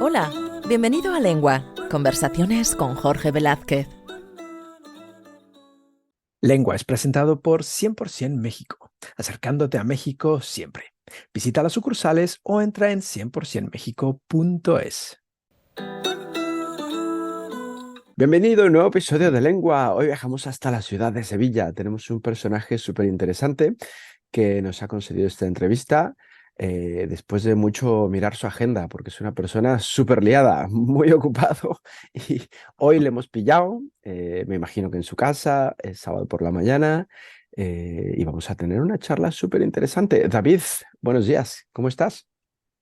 Hola, bienvenido a Lengua, conversaciones con Jorge Velázquez. Lengua es presentado por 100% México, acercándote a México siempre. Visita las sucursales o entra en 100%mexico.es. Bienvenido a un nuevo episodio de Lengua. Hoy viajamos hasta la ciudad de Sevilla. Tenemos un personaje súper interesante que nos ha concedido esta entrevista después de mucho mirar su agenda, porque es una persona súper liada, muy ocupado. Y hoy le hemos pillado, me imagino que en su casa, es sábado por la mañana, y vamos a tener una charla súper interesante. David, buenos días, ¿cómo estás?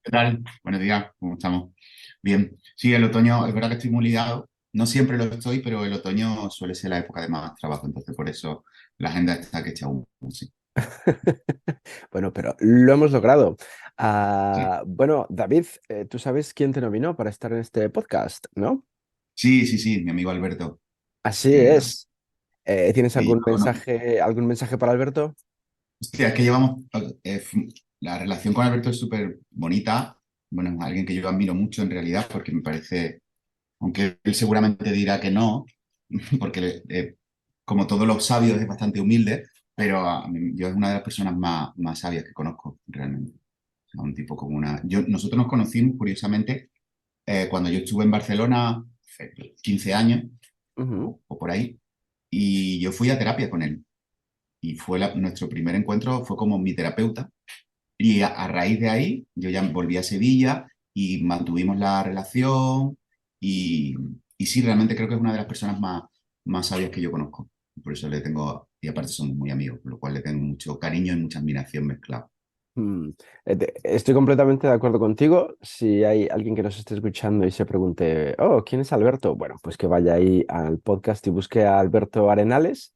¿Qué tal? Buenos días, ¿cómo estamos? Bien. Sí, el otoño, es verdad que estoy muy liado. No siempre lo estoy, pero el otoño suele ser la época de más trabajo, entonces por eso la agenda está que echa humo, sí. Bueno, pero lo hemos logrado. Sí, Bueno, David, tú sabes quién te nominó para estar en este podcast, ¿no? sí, sí, sí, mi amigo Alberto. Así Eh, es. ¿Tienes sí, algún mensaje para Alberto? hostia, es que llevamos, la relación con Alberto es súper bonita. Bueno, es alguien que yo admiro mucho en realidad porque me parece, aunque él seguramente dirá que no, porque como todos los sabios es bastante humilde, pero yo es una de las personas más sabias que conozco realmente. O sea, un tipo como una... Nosotros nos conocimos, curiosamente, cuando yo estuve en Barcelona, hace 15 años Ujú. o por ahí, y yo fui a terapia con él. Y nuestro primer encuentro fue como mi terapeuta. Y a raíz de ahí, yo ya volví a Sevilla y mantuvimos la relación. Y, y sí, realmente creo que es una de las personas más sabias que yo conozco. Por eso le tengo, y aparte somos muy amigos, por lo cual le tengo mucho cariño y mucha admiración mezclada. Mm, Estoy completamente de acuerdo contigo. Si hay alguien que nos esté escuchando y se pregunte, oh, ¿quién es Alberto? Bueno, pues que vaya ahí al podcast y busque a Alberto Arenales.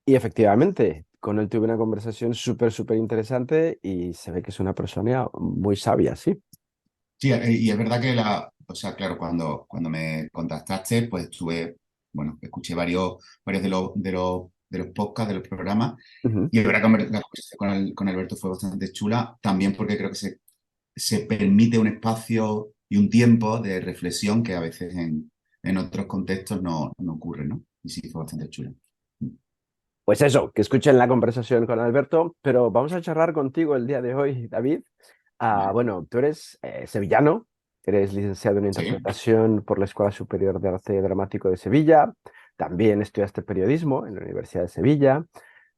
Y efectivamente, con él tuve una conversación súper, súper interesante y se ve que es una persona muy sabia, sí. Sí, y es verdad que o sea, claro, cuando me contactaste, pues estuve, bueno, escuché varios de los podcasts, de los programas, Ujú, y es verdad que la conversación con Alberto fue bastante chula, también porque creo que se permite un espacio y un tiempo de reflexión que a veces en otros contextos no ocurre, ¿no? Y sí, fue bastante chula. Pues eso, que escuchen la conversación con Alberto, pero vamos a charlar contigo el día de hoy, David. Vale. Bueno, tú eres sevillano, eres licenciado en Sí, interpretación por la Escuela Superior de Arte Dramático de Sevilla, también estudiaste periodismo en la Universidad de Sevilla,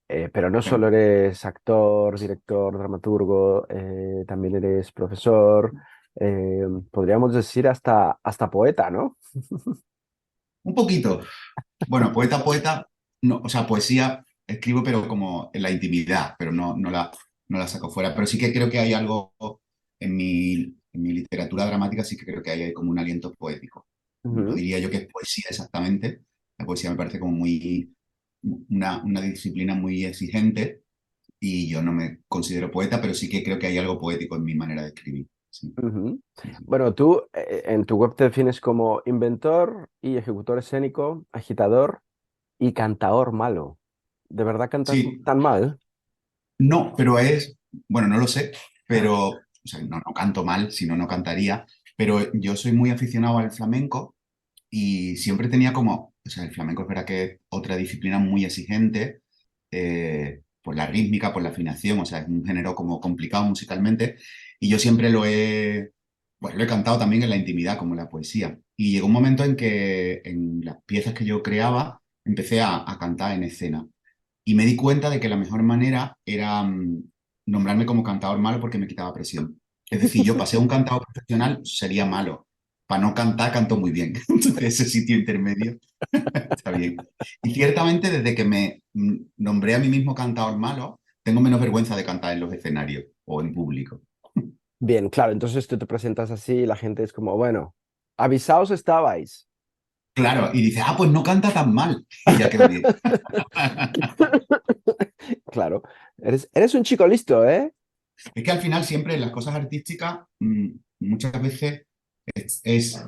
pero no sí. solo eres actor, director, dramaturgo, también eres profesor, podríamos decir hasta poeta, ¿no? Un poquito. Bueno, poeta, no, o sea, poesía escribo, pero como en la intimidad, pero no la saco fuera. Pero sí que creo que hay algo en mi literatura dramática, sí que creo que hay como un aliento poético. No Ujú, diría yo que es poesía exactamente. La poesía me parece como una disciplina muy exigente y yo no me considero poeta, pero sí que creo que hay algo poético en mi manera de escribir. Sí, ujú. sí, sí. Bueno, tú en tu web te defines como inventor y ejecutor escénico, agitador y cantaor malo. ¿De verdad cantas Sí, tan mal? no, pero bueno, no lo sé, pero, o sea, no canto mal, si no, no cantaría, pero yo soy muy aficionado al flamenco y siempre tenía como, o sea, el flamenco es verdad que es otra disciplina muy exigente, por la rítmica, por la afinación, o sea, es un género como complicado musicalmente y yo siempre pues lo he cantado también en la intimidad, como en la poesía. Y llegó un momento en que en las piezas que yo creaba empecé a cantar en escena. Y me di cuenta de que la mejor manera era nombrarme como cantador malo porque me quitaba presión. Es decir, yo pasé a un cantador profesional, sería malo. Para no cantar, canto muy bien. Entonces, ese sitio intermedio está bien. Y ciertamente, desde que me nombré a mí mismo cantador malo, tengo menos vergüenza de cantar en los escenarios o en público. Bien, claro, entonces tú te presentas así y la gente es como, bueno, avisaos estabais. Claro, y dice, pues no canta tan mal. Y ya quedó bien. Claro, eres un chico listo, ¿eh? Es que al final siempre en las cosas artísticas muchas veces es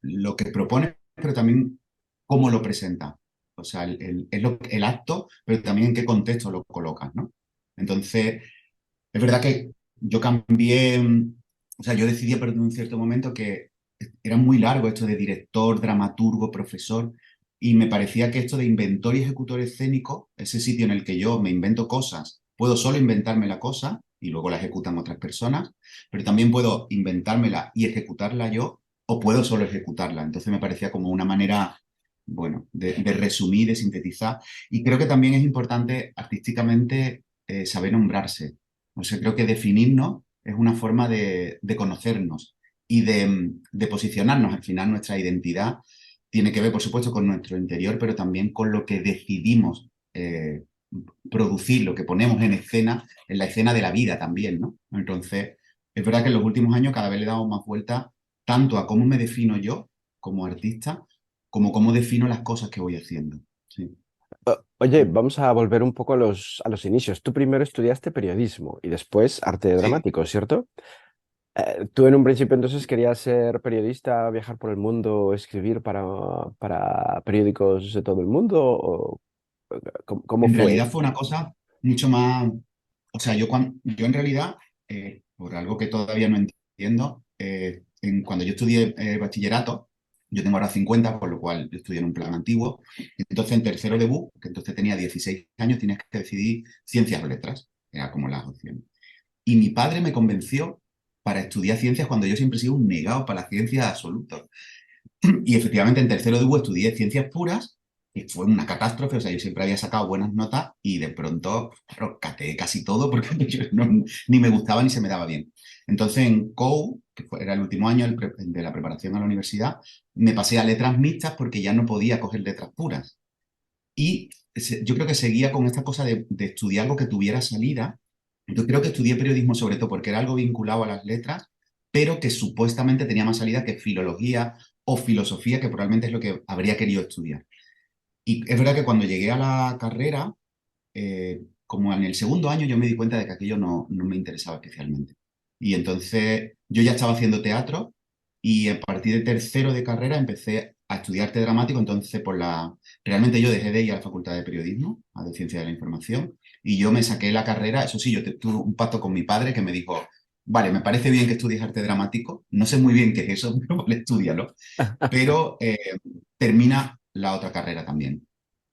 lo que propone, pero también cómo lo presenta. O sea, el acto, pero también en qué contexto lo colocas, ¿no? Entonces, es verdad que yo cambié, o sea, yo decidí a partir de un cierto momento que era muy largo esto de director, dramaturgo, profesor, y me parecía que esto de inventor y ejecutor escénico, ese sitio en el que yo me invento cosas, puedo solo inventarme la cosa y luego la ejecutan otras personas, pero también puedo inventármela y ejecutarla yo, o puedo solo ejecutarla. Entonces me parecía como una manera, bueno, de resumir, de sintetizar, y creo que también es importante artísticamente saber nombrarse. O sea, creo que definirnos es una forma de conocernos y de posicionarnos. Al final, nuestra identidad tiene que ver, por supuesto, con nuestro interior, pero también con lo que decidimos producir, lo que ponemos en la escena de la vida también, ¿no? Entonces, es verdad que en los últimos años cada vez le damos más vuelta tanto a cómo me defino yo como artista, como cómo defino las cosas que voy haciendo. Sí. Oye, vamos a volver un poco a los inicios. Tú primero estudiaste periodismo y después arte Sí. dramático, ¿cierto? Tú en un principio entonces querías ser periodista, viajar por el mundo, escribir para periódicos de todo el mundo, o cómo En fue? realidad fue una cosa mucho más, o sea, yo en realidad, por algo que todavía no entiendo, cuando yo estudié bachillerato, yo tengo ahora 50, por lo cual yo estudié en un plan antiguo, entonces en tercero de BUP, que entonces tenía 16 años, tienes que decidir ciencias o letras, era como las opciones. Y mi padre me convenció para estudiar ciencias cuando yo siempre he sido un negado para las ciencias absolutas. Y efectivamente en tercero de U estudié ciencias puras y fue una catástrofe, o sea, yo siempre había sacado buenas notas y de pronto claro, cateé casi todo porque yo ni me gustaba ni se me daba bien. Entonces en COU, era el último año de la preparación a la universidad, me pasé a letras mixtas porque ya no podía coger letras puras. Y yo creo que seguía con esta cosa de estudiar algo que tuviera salida. Yo creo que estudié periodismo sobre todo porque era algo vinculado a las letras, pero que supuestamente tenía más salida que filología o filosofía, que probablemente es lo que habría querido estudiar. Y es verdad que cuando llegué a la carrera, como en el segundo año, yo me di cuenta de que aquello no me interesaba especialmente. Y entonces yo ya estaba haciendo teatro y a partir de tercero de carrera empecé a estudiar arte dramático. Entonces, realmente yo dejé de ir a la Facultad de Periodismo, a de Ciencia de la Información, y yo me saqué la carrera. Eso sí, tuve un pacto con mi padre que me dijo, vale, me parece bien que estudies arte dramático, no sé muy bien qué es eso, pero vale, estúdialo, pero termina la otra carrera también.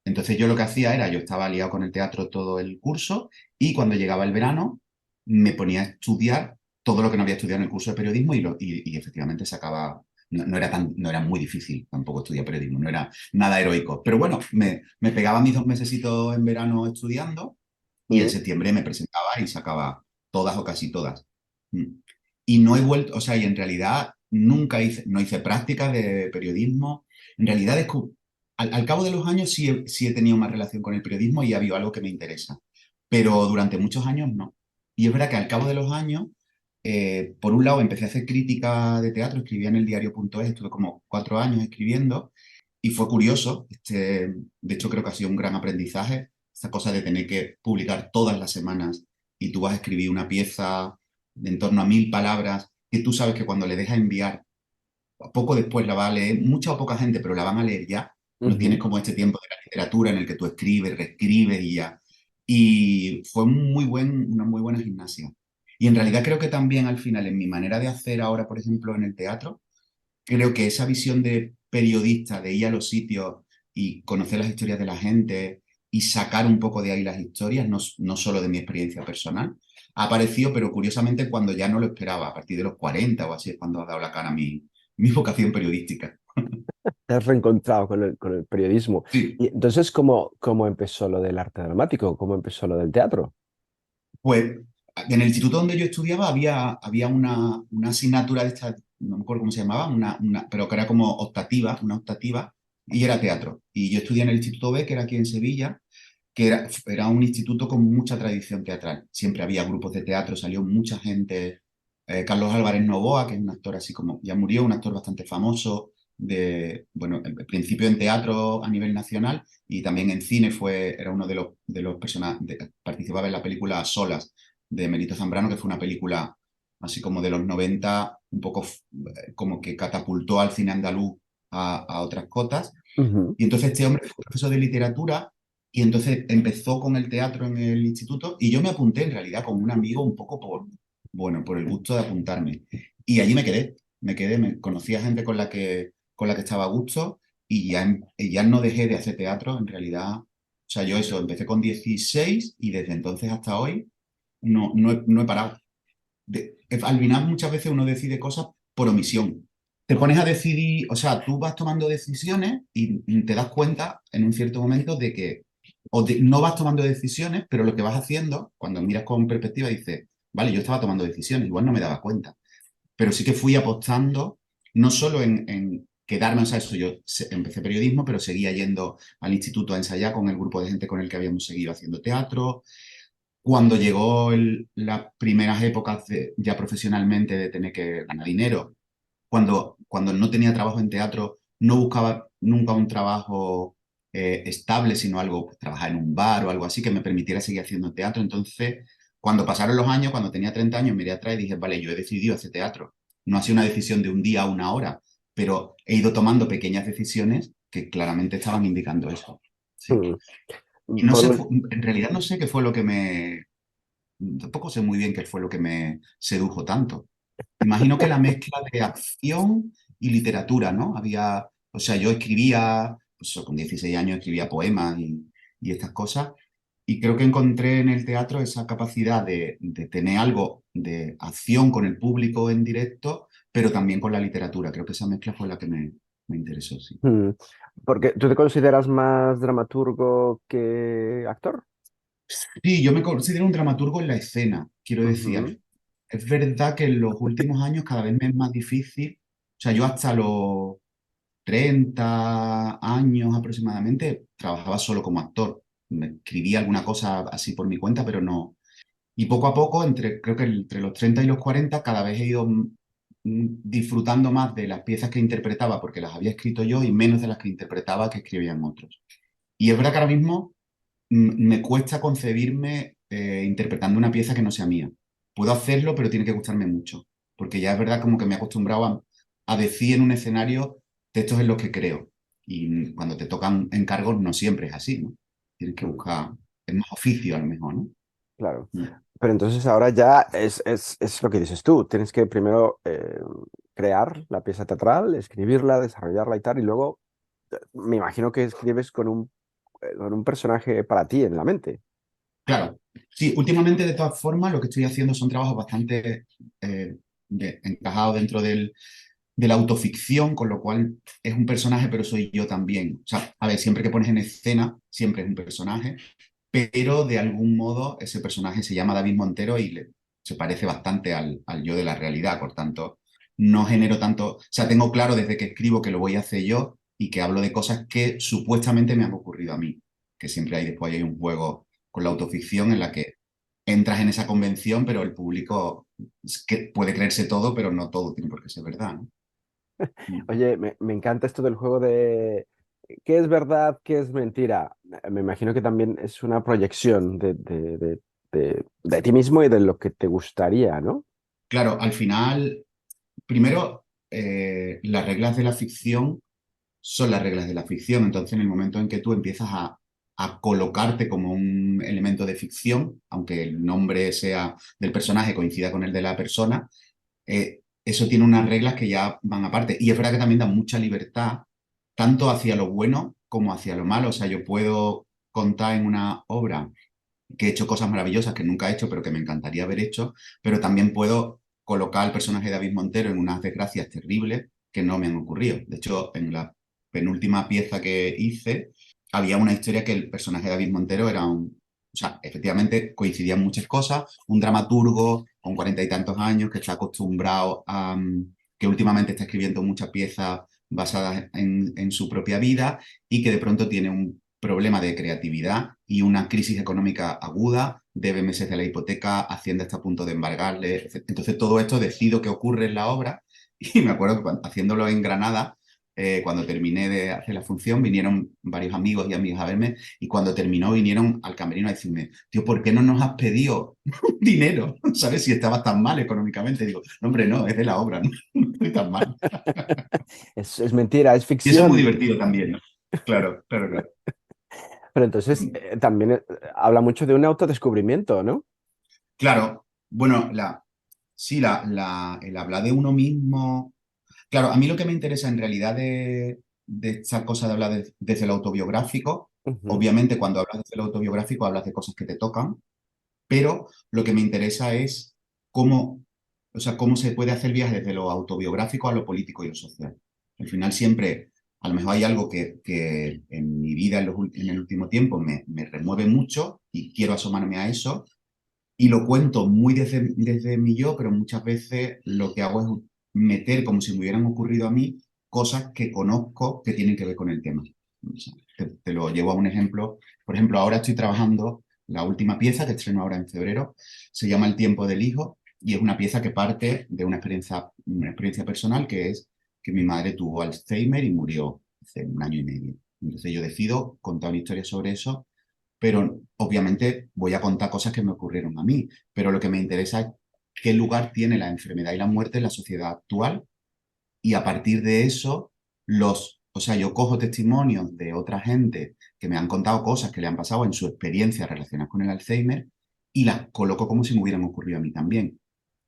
Entonces yo lo que hacía era, yo estaba liado con el teatro todo el curso y cuando llegaba el verano me ponía a estudiar todo lo que no había estudiado en el curso de periodismo y efectivamente sacaba, no era muy difícil tampoco estudiar periodismo, no era nada heroico. Pero bueno, me pegaba mis 2 mesecitos en verano estudiando y en Mm. septiembre me presentaba y sacaba todas o casi todas. Mm. Y no he vuelto, o sea, y en realidad no hice prácticas de periodismo. En realidad, al cabo de los años sí he tenido más relación con el periodismo y ha habido algo que me interesa, pero durante muchos años no. Y es verdad que al cabo de los años, por un lado, empecé a hacer crítica de teatro, escribía en el diario.es, estuve como 4 años escribiendo y fue curioso. De hecho, creo que ha sido un gran aprendizaje, esta cosa de tener que publicar todas las semanas y tú vas a escribir una pieza de en torno a 1000 palabras que tú sabes que cuando le dejas enviar, poco después la va a leer, mucha o poca gente, pero la van a leer ya. No tienes Ujú. como este tiempo de la literatura en el que tú escribes, reescribes y ya. Y fue una muy buena gimnasia. Y en realidad creo que también al final, en mi manera de hacer ahora, por ejemplo, en el teatro, creo que esa visión de periodista, de ir a los sitios y conocer las historias de la gente y sacar un poco de ahí las historias, no solo de mi experiencia personal, ha aparecido, pero curiosamente cuando ya no lo esperaba, a partir de los 40 o así es cuando ha dado la cara a mi vocación periodística. Te has reencontrado con el periodismo. Sí, Y entonces, ¿cómo empezó lo del arte dramático? ¿Cómo empezó lo del teatro? pues en el instituto donde yo estudiaba había una asignatura de esta, no me acuerdo cómo se llamaba, pero que era como optativa, una optativa, y era teatro. Y yo estudié en el Instituto B, que era aquí en Sevilla, que era un instituto con mucha tradición teatral. Siempre había grupos de teatro, salió mucha gente. Carlos Álvarez Novoa, que es un actor así como, ya murió, un actor bastante famoso, bueno, al principio en teatro a nivel nacional y también en cine era uno de los personajes, participaba en la película Solas de Melito Zambrano, que fue una película así como de los 90, un poco como que catapultó al cine andaluz a otras cotas. Ujú. Y entonces este hombre fue profesor de literatura y entonces empezó con el teatro en el instituto y yo me apunté en realidad con un amigo un poco bueno, por el gusto de apuntarme. Y allí me quedé. conocí a gente con la que estaba a gusto y ya no dejé de hacer teatro, en realidad. O sea, yo eso, empecé con 16 y desde entonces hasta hoy no he parado. Al final muchas veces uno decide cosas por omisión. Te pones a decidir, o sea, tú vas tomando decisiones y te das cuenta en un cierto momento de que no vas tomando decisiones, pero lo que vas haciendo, cuando miras con perspectiva, dices, vale, yo estaba tomando decisiones, igual no me daba cuenta, pero sí que fui apostando, no solo en quedarme, o sea, eso, empecé periodismo, pero seguía yendo al instituto a ensayar con el grupo de gente con el que habíamos seguido haciendo teatro. Cuando llegó las primeras épocas ya profesionalmente de tener que ganar dinero, cuando no tenía trabajo en teatro, no buscaba nunca un trabajo estable, sino algo, pues, trabajar en un bar o algo así que me permitiera seguir haciendo teatro. Entonces, cuando pasaron los años, cuando tenía 30 años, miré atrás y dije, vale, yo he decidido hacer teatro. No ha sido una decisión de un día a una hora, pero he ido tomando pequeñas decisiones que claramente estaban indicando eso. Sí. Mm. Y no Por sé, un- en realidad no sé qué fue lo que tampoco sé muy bien qué fue lo que me sedujo tanto. Imagino que la mezcla de acción y literatura, ¿no? O sea, yo escribía, pues con 16 años escribía poemas y estas cosas, y creo que encontré en el teatro esa capacidad de tener algo de acción con el público en directo, pero también con la literatura. Creo que esa mezcla fue la que me interesó, sí. mm, Porque tú te consideras más dramaturgo que actor. Sí, yo me considero un dramaturgo en la escena, quiero decir. Ujú. Es verdad que en los últimos años cada vez me es más difícil. O sea, yo hasta los 30 años aproximadamente trabajaba solo como actor. Me escribía alguna cosa así por mi cuenta, pero no. Y poco a poco, creo que entre los 30 y los 40, cada vez he ido disfrutando más de las piezas que interpretaba porque las había escrito yo y menos de las que interpretaba que escribían otros. Y es verdad que ahora mismo me cuesta concebirme interpretando una pieza que no sea mía. Puedo hacerlo, pero tiene que gustarme mucho, porque ya es verdad como que me he acostumbrado a decir en un escenario textos en los que creo. Y cuando te tocan encargos no siempre es así, ¿no? Tienes que Mm, buscar, es más oficio a lo mejor, ¿no? claro. Mm. Pero entonces ahora ya es lo que dices tú. Tienes que primero crear la pieza teatral, escribirla, desarrollarla y tal, y luego me imagino que escribes con un personaje para ti en la mente. Claro, sí, últimamente de todas formas lo que estoy haciendo son trabajos bastante eh, encajados dentro de la autoficción, con lo cual es un personaje, pero soy yo también. O sea, a ver, siempre que pones en escena, siempre es un personaje, pero de algún modo ese personaje se llama David Montero y se parece bastante al yo de la realidad, por tanto, no genero tanto, o sea, tengo claro desde que escribo que lo voy a hacer yo y que hablo de cosas que supuestamente me han ocurrido a mí, que siempre después hay un juego con la autoficción en la que entras en esa convención, pero el público es que puede creerse todo, pero no todo tiene por qué ser verdad, ¿no? Mm. Oye, me encanta esto del juego de qué es verdad, qué es mentira. Me imagino que también es una proyección de ti mismo y de lo que te gustaría, ¿no? Claro, al final, primero, las reglas de la ficción son las reglas de la ficción. Entonces, en el momento en que tú empiezas a colocarte como un elemento de ficción, aunque el nombre sea del personaje coincida con el de la persona, eso tiene unas reglas que ya van aparte. Y es verdad que también da mucha libertad, tanto hacia lo bueno como hacia lo malo. O sea, yo puedo contar en una obra que he hecho cosas maravillosas que nunca he hecho, pero que me encantaría haber hecho, pero también puedo colocar al personaje de David Montero en unas desgracias terribles que no me han ocurrido. De hecho, en la penúltima pieza que hice, había una historia que el personaje de David Montero era o sea, efectivamente coincidían muchas cosas, un dramaturgo con 40 y tantos años que está acostumbrado que últimamente está escribiendo muchas piezas basadas en su propia vida y que de pronto tiene un problema de creatividad y una crisis económica aguda, debe meses de la hipoteca, Hacienda está a punto de embargarle. Entonces todo esto decido que ocurre en la obra y me acuerdo que haciéndolo en Granada, cuando terminé de hacer la función, vinieron varios amigos y amigas a verme y cuando terminó vinieron al camerino a decirme, tío, ¿por qué no nos has pedido dinero? ¿Sabes? Si estabas tan mal económicamente. Digo, no, hombre, no, es de la obra, no, no estoy tan mal. Es mentira, es Y eso es muy ficción. divertido también, ¿no? Claro, claro, claro. Pero entonces también habla mucho de un autodescubrimiento, ¿no? Claro, bueno, sí, el hablar de uno mismo Claro, a mí lo que me interesa en realidad de esta cosa de hablar desde lo autobiográfico, Ujú, obviamente cuando hablas desde lo autobiográfico hablas de cosas que te tocan, pero lo que me interesa es cómo, o sea, cómo se puede hacer viaje desde lo autobiográfico a lo político y lo social. Al final siempre, a lo mejor hay algo que en mi vida en el último tiempo me remueve mucho y quiero asomarme a eso y lo cuento muy desde mi yo, pero muchas veces lo que hago es meter como si me hubieran ocurrido a mí cosas que conozco que tienen que ver con el tema. O sea, te lo llevo a un ejemplo. Por ejemplo, ahora estoy trabajando la última pieza que estreno ahora en febrero. Se llama El tiempo del hijo y es una pieza que parte de una experiencia personal que es que mi madre tuvo Alzheimer y murió hace un año y medio. Entonces yo decido contar una historia sobre eso, pero obviamente voy a contar cosas que me ocurrieron a mí, pero lo que me interesa es qué lugar tiene la enfermedad y la muerte en la sociedad actual y a partir de eso, o sea, yo cojo testimonios de otra gente que me han contado cosas que le han pasado en su experiencia relacionadas con el Alzheimer y las coloco como si me hubieran ocurrido a mí también.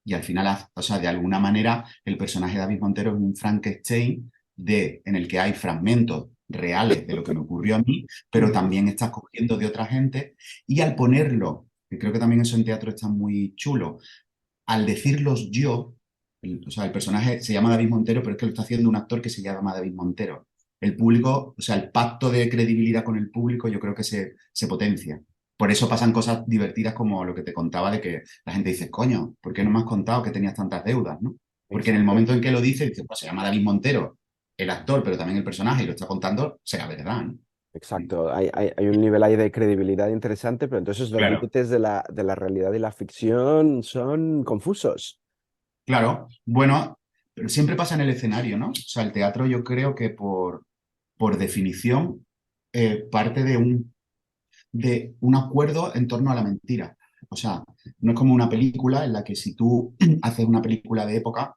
Y al final, o sea, de alguna manera, el personaje de David Montero es un Frankenstein en el que hay fragmentos reales de lo que me ocurrió a mí, pero ujú. también estás cogiendo de otra gente. Y al ponerlo, que creo que también eso en teatro está muy chulo, al decirlos yo, o sea, el personaje se llama David Montero, pero es que lo está haciendo un actor que se llama David Montero. El público, o sea, el pacto de credibilidad con el público, yo creo que se potencia. Por eso pasan cosas divertidas como lo que te contaba de que la gente dice, coño, ¿por qué no me has contado que tenías tantas deudas, no? Porque en el Exacto. momento en que lo dice, dice, pues se llama David Montero, el actor, pero también el personaje, y lo está contando, será verdad, ¿no? Sí. Exacto, hay un nivel ahí de credibilidad interesante, pero entonces los Claro. límites de la realidad y la ficción son confusos. Claro, bueno, pero siempre pasa en el escenario, ¿no? O sea, el teatro yo creo que por definición parte de un acuerdo en torno a la mentira. O sea, no es como una película en la que si tú haces una película de época,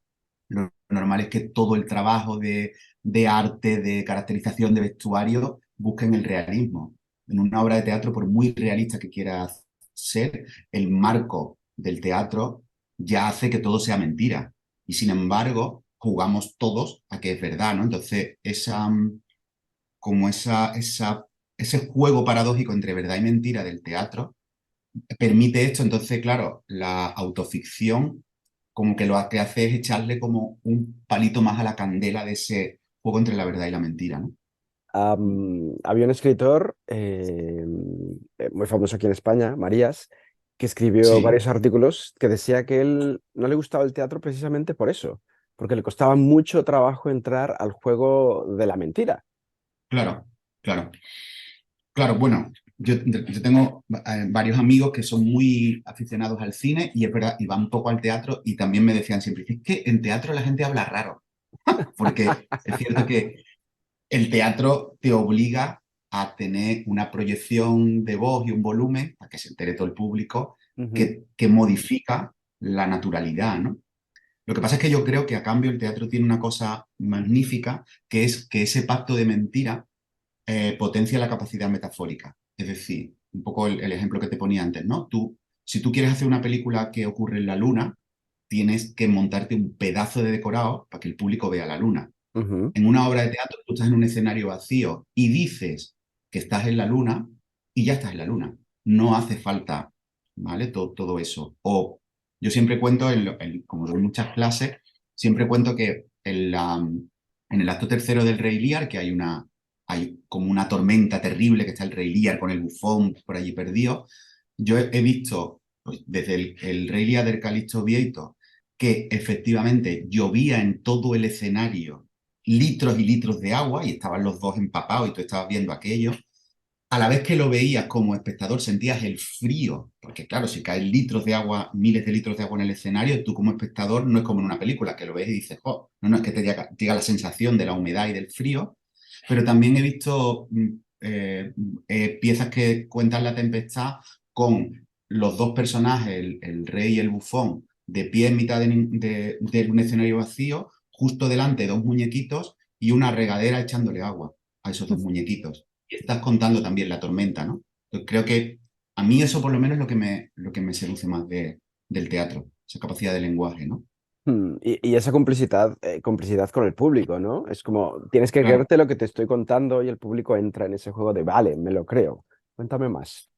lo normal es que todo el trabajo de arte, de caracterización, de vestuario, busquen el realismo. En una obra de teatro, por muy realista que quiera ser, el marco del teatro ya hace que todo sea mentira. Y sin embargo, jugamos todos a que es verdad, ¿no? Entonces, como ese juego paradójico entre verdad y mentira del teatro permite esto. Entonces, claro, la autoficción como que lo que hace es echarle como un palito más a la candela de ese juego entre la verdad y la mentira, ¿no? Había un escritor muy famoso aquí en España, Marías, que escribió Sí, varios artículos que decía que él no le gustaba el teatro precisamente por eso, porque le costaba mucho trabajo entrar al juego de la mentira. claro, claro. Claro, bueno, yo tengo varios amigos que son muy aficionados al cine y es verdad, y van un poco al teatro y también me decían siempre, es que en teatro la gente habla raro, porque es cierto que el teatro te obliga a tener una proyección de voz y un volumen, para que se entere todo el público, Ujú. que modifica la naturalidad, ¿no? Lo que pasa es que yo creo que a cambio el teatro tiene una cosa magnífica, que es que ese pacto de mentira potencia la capacidad metafórica. Es decir, un poco el ejemplo que te ponía antes, ¿no? Si tú quieres hacer una película que ocurre en la luna, tienes que montarte un pedazo de decorado para que el público vea la luna. Ujú. En una obra de teatro, tú estás en un escenario vacío y dices que estás en la luna y ya estás en la luna. No hace falta, ¿vale? Todo eso. O yo siempre cuento, como doy muchas clases, siempre cuento que en el acto tercero del Rey Lear, que hay como una tormenta terrible, que está el Rey Lear con el bufón por allí perdido, yo he visto, pues, desde el Rey Lear del Calixto Vieito, que efectivamente llovía en todo el escenario litros y litros de agua y estaban los dos empapados y tú estabas viendo aquello. A la vez que lo veías como espectador sentías el frío, porque claro, si caen litros de agua, miles de litros de agua en el escenario, tú como espectador no es como en una película, que lo ves y dices, oh, no, no, es que te llega la sensación de la humedad y del frío, pero también he visto piezas que cuentan la tempestad con los dos personajes, el rey y el bufón, de pie en mitad de un escenario vacío, justo delante de dos muñequitos y una regadera echándole agua a esos dos muñequitos. Y estás contando también la tormenta, ¿no? Entonces, creo que a mí eso por lo menos es lo que me seduce más del teatro, esa capacidad de lenguaje, ¿no? Y esa complicidad con el público, ¿no? Es como, tienes que Claro, creerte lo que te estoy contando y el público entra en ese juego de, vale, me lo creo. Cuéntame más.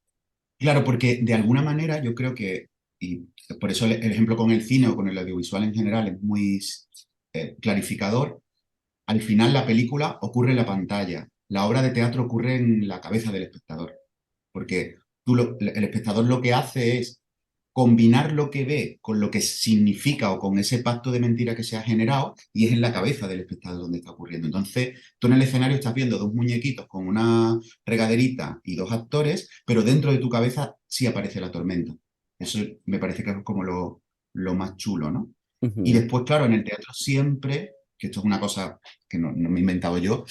claro, porque de alguna manera yo creo que, y por eso el ejemplo con el cine o con el audiovisual en general es muy clarificador. Al final la película ocurre en la pantalla, la obra de teatro ocurre en la cabeza del espectador, porque el espectador lo que hace es combinar lo que ve con lo que significa o con ese pacto de mentira que se ha generado y es en la cabeza del espectador donde está ocurriendo. Entonces, tú en el escenario estás viendo dos muñequitos con una regaderita y dos actores, pero dentro de tu cabeza sí aparece la tormenta. Eso me parece que es como lo más chulo, ¿no? Y Ujú, después, claro, en el teatro siempre, que esto es una cosa que no me he inventado yo,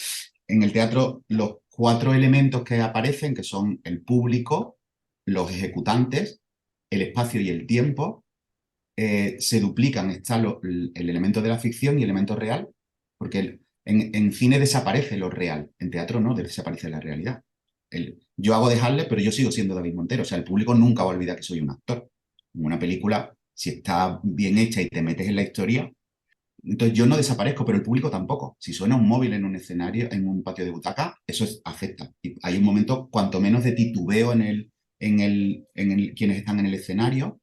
en el teatro los cuatro elementos que aparecen, que son el público, los ejecutantes, el espacio y el tiempo, se duplican. Está el elemento de la ficción y el elemento real, porque en cine desaparece lo real, en teatro no, desaparece la realidad. Yo hago de Harley, pero yo sigo siendo David Montero. O sea, el público nunca va a olvidar que soy un actor. En una película, si está bien hecha y te metes en la historia, entonces yo no desaparezco, pero el público tampoco. Si suena un móvil en un escenario, en un patio de butaca, afecta. Y hay un momento, cuanto menos de titubeo quienes están en el escenario,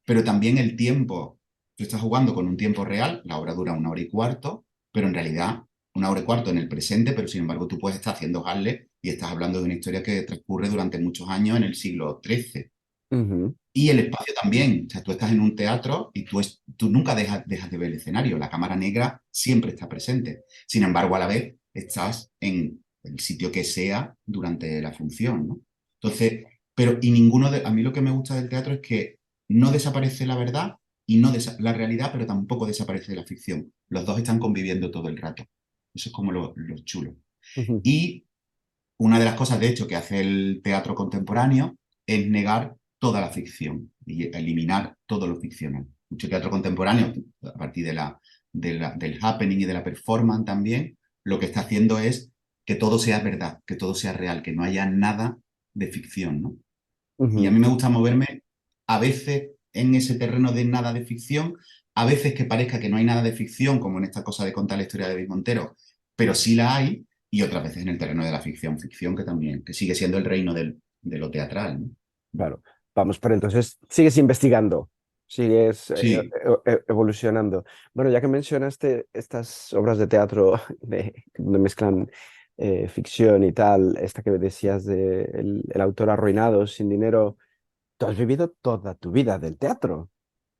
pero también el tiempo. Tú estás jugando con un tiempo real, la obra dura 1 hora y cuarto, pero en realidad 1 hora y cuarto en el presente, pero sin embargo tú puedes estar haciendo Harley y estás hablando de una historia que transcurre durante muchos años en el siglo XIII. ujú. Y el espacio también. O sea, tú estás en un teatro y tú nunca dejas de ver el escenario. La cámara negra siempre está presente. Sin embargo, a la vez estás en el sitio que sea durante la función, ¿no? Entonces, y a mí lo que me gusta del teatro es que no desaparece la verdad y no la realidad, pero tampoco desaparece la ficción. Los dos están conviviendo todo el rato. Eso es como lo chulo. Ujú. Y una de las cosas, de hecho, que hace el teatro contemporáneo es negar toda la ficción y eliminar todo lo ficcional. Mucho teatro contemporáneo, a partir del happening y de la performance también, lo que está haciendo es que todo sea verdad, que todo sea real, que no haya nada de ficción, ¿no? Y a Ujú. mí me gusta moverme a veces en ese terreno de nada de ficción, a veces que parezca que no hay nada de ficción, como en esta cosa de contar la historia de David Montero, pero sí la hay, y otras veces en el terreno de la ficción, ficción que también, que sigue siendo el reino de lo teatral, ¿no? Claro. Vamos, pero entonces sigues investigando, sigues Sí, evolucionando. Bueno, ya que mencionaste estas obras de teatro donde mezclan ficción y tal, esta que decías de el autor arruinado, sin dinero, tú has vivido toda tu vida del teatro.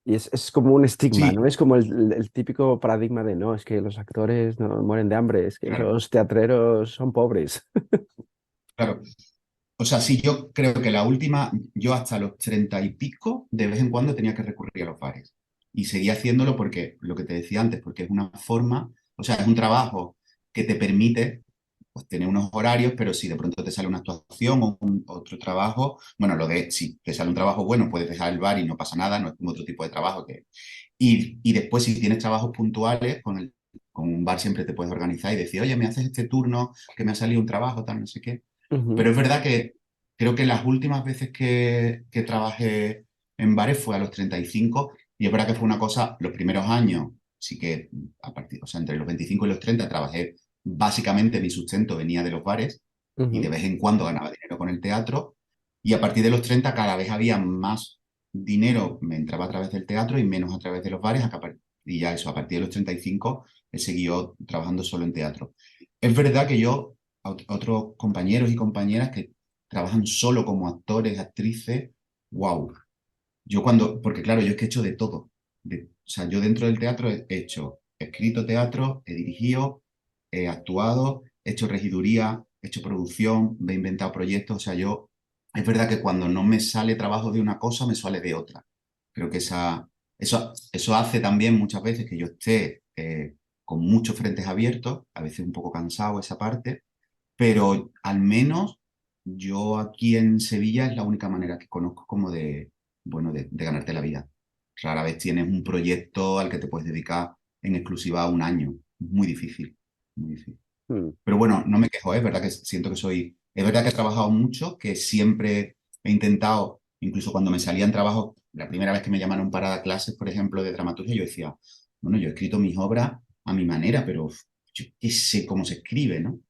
Y es como un estigma, sí, ¿no? Es como el típico paradigma de, no, es que los actores no mueren de hambre, es que claro, los teatreros son pobres. claro. O sea, sí, yo creo que yo hasta los 30 y pico, de vez en cuando tenía que recurrir a los bares. Y seguía haciéndolo porque, lo que te decía antes, porque es una forma, o sea, es un trabajo que te permite pues, tener unos horarios, pero si de pronto te sale una actuación o otro trabajo, bueno, si te sale un trabajo bueno, puedes dejar el bar y no pasa nada, no es como otro tipo de trabajo que... Y después, si tienes trabajos puntuales, con un bar siempre te puedes organizar y decir, oye, me haces este turno, que me ha salido un trabajo, tal, no sé qué. Ujú, Pero es verdad que creo que las últimas veces que trabajé en bares fue a los 35 y es verdad que fue una cosa, los primeros años, sí que o sea, entre los 25 y los 30 trabajé, básicamente mi sustento venía de los bares y de ujú, vez en cuando ganaba dinero con el teatro y a partir de los 30 cada vez había más dinero, me entraba a través del teatro y menos a través de los bares y ya eso, a partir de los 35 he seguido trabajando solo en teatro. Es verdad que otros compañeros y compañeras que trabajan solo como actores, actrices, wow. Porque claro, yo es que he hecho de todo. O sea, yo dentro del teatro he escrito teatro, he dirigido, he actuado, he hecho regiduría, he hecho producción, me he inventado proyectos. O sea, es verdad que cuando no me sale trabajo de una cosa, me sale de otra. Creo que eso hace también muchas veces que yo esté con muchos frentes abiertos, a veces un poco cansado esa parte, pero al menos yo aquí en Sevilla es la única manera que conozco como de ganarte la vida. Rara vez tienes un proyecto al que te puedes dedicar en exclusiva un año. Muy difícil, muy difícil. mm, Pero bueno, no me quejo, ¿eh? Es verdad que siento que es verdad que he trabajado mucho, que siempre he intentado, incluso cuando me salían trabajos, la primera vez que me llamaron para dar clases, por ejemplo, de dramaturgia, yo decía, bueno, yo he escrito mis obras a mi manera, pero yo qué sé cómo se escribe, ¿no?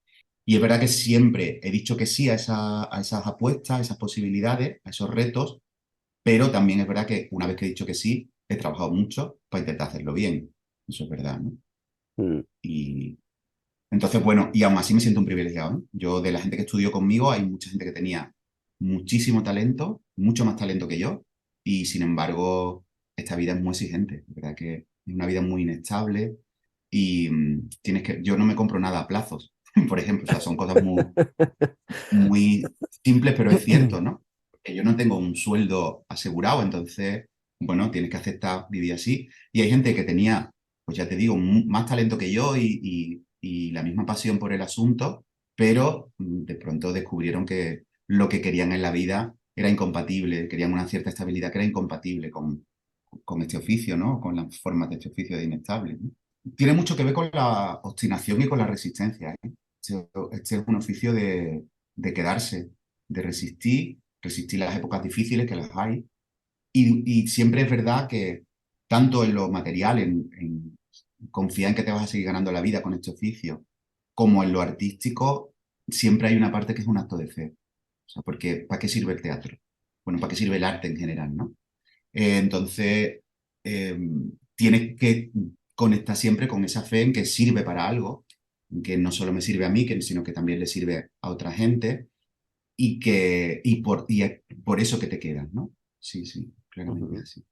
Y es verdad que siempre he dicho que sí a esas apuestas, a esas posibilidades, a esos retos, pero también es verdad que una vez que he dicho que sí, he trabajado mucho para intentar hacerlo bien. Eso es verdad, ¿no? Mm, Y entonces, bueno, y aún así me siento un privilegiado, ¿no? Yo, de la gente que estudió conmigo, hay mucha gente que tenía muchísimo talento, mucho más talento que yo, y sin embargo, esta vida es muy exigente, es verdad que es una vida muy inestable y yo no me compro nada a plazos, por ejemplo, o sea, son cosas muy simples, pero es cierto, ¿no? Que yo no tengo un sueldo asegurado, entonces, bueno, tienes que aceptar vivir así. Y hay gente que tenía, pues ya te digo, más talento que yo y la misma pasión por el asunto, pero de pronto descubrieron que lo que querían en la vida era incompatible, querían una cierta estabilidad que era incompatible con este oficio, ¿no? Con las formas de este oficio de inestable, ¿no? Tiene mucho que ver con la obstinación y con la resistencia, ¿eh? Este es un oficio de quedarse, de resistir las épocas difíciles que las hay. Y siempre es verdad que tanto en lo material, en confiar en que te vas a seguir ganando la vida con este oficio, como en lo artístico, siempre hay una parte que es un acto de fe. O sea, porque ¿para qué sirve el teatro? Bueno, ¿para qué sirve el arte en general, no? Entonces, eh, tienes que conectar siempre con esa fe en que sirve para algo, en que no solo me sirve a mí, sino que también le sirve a otra gente y es por eso que te quedas, ¿no? Sí, sí, claramente es ujú. así.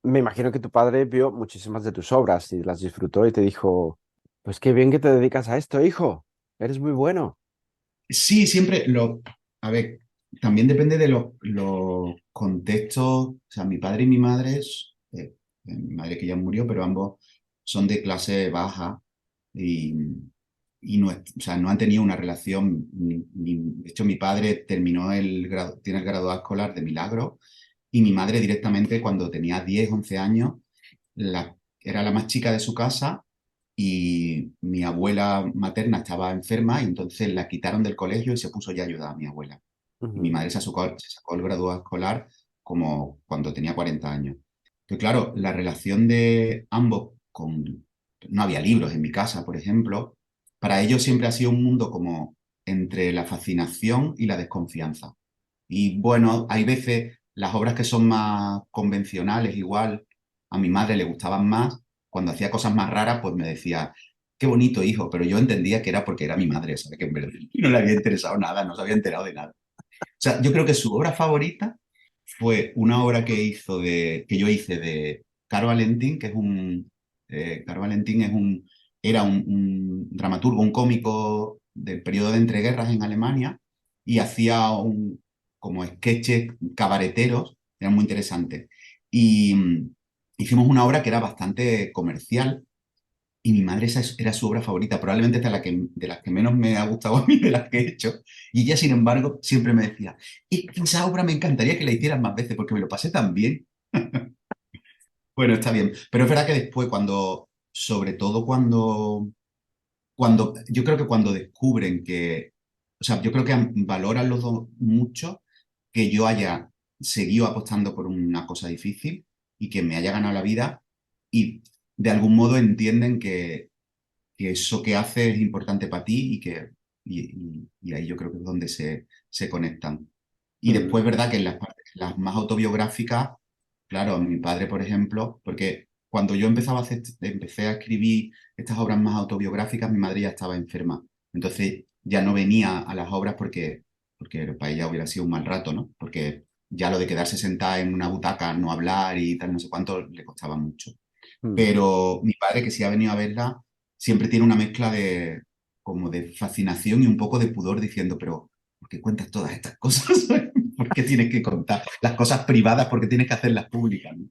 Me imagino que tu padre vio muchísimas de tus obras y las disfrutó y te dijo, pues qué bien que te dedicas a esto, hijo. Eres muy bueno. Sí, siempre a ver, también depende de los contextos, o sea, mi padre y mi madre, mi madre que ya murió, pero ambos son de clase baja y, y no, o sea, no han tenido una relación, de hecho mi padre tiene el graduado escolar de milagro y mi madre directamente cuando tenía 10 11 años, era la más chica de su casa y mi abuela materna estaba enferma y entonces la quitaron del colegio y se puso ya a ayudar a mi abuela. Y mi Ujú, madre se sacó el graduado escolar como cuando tenía 40 años. Entonces, claro, la relación de ambos con... No había libros en mi casa, por ejemplo. Para ellos siempre ha sido un mundo como entre la fascinación y la desconfianza. Y bueno, hay veces las obras que son más convencionales, igual, a mi madre le gustaban más. Cuando hacía cosas más raras, pues me decía, qué bonito hijo, pero yo entendía que era porque era mi madre, ¿sabes? Que en verdad no le había interesado nada, no se había enterado de nada. O sea, yo creo que su obra favorita fue una obra que yo hice de Caro Valentín, que es Caro Valentín era un dramaturgo, un cómico del periodo de entreguerras en Alemania y hacía como sketches cabareteros, eran muy interesantes. Y hicimos una obra que era bastante comercial y mi madre era su obra favorita, probablemente esta es de las que menos me ha gustado a mí de las que he hecho. Y ella, sin embargo, siempre me decía, es que esa obra me encantaría que la hicieras más veces porque me lo pasé tan bien. Bueno, está bien. Pero es verdad que después, sobre todo yo creo que cuando descubren o sea, yo creo que valoran los dos mucho que yo haya seguido apostando por una cosa difícil y que me haya ganado la vida y de algún modo entienden que eso que hace es importante para ti y ahí yo creo que es donde se conectan. Y mm, después, verdad que en las partes, las más autobiográficas, claro, mi padre, por ejemplo, porque cuando yo empecé a escribir estas obras más autobiográficas, mi madre ya estaba enferma. Entonces ya no venía a las obras porque para ella hubiera sido un mal rato, ¿no? Porque ya lo de quedarse sentada en una butaca, no hablar y tal, no sé cuánto, le costaba mucho. mm. Pero mi padre, que sí ha venido a verla, siempre tiene una mezcla como de fascinación y un poco de pudor diciendo, pero ¿por qué cuentas todas estas cosas? ¿Por qué tienes que contar las cosas privadas? ¿Por qué tienes que hacerlas públicas? ¿No?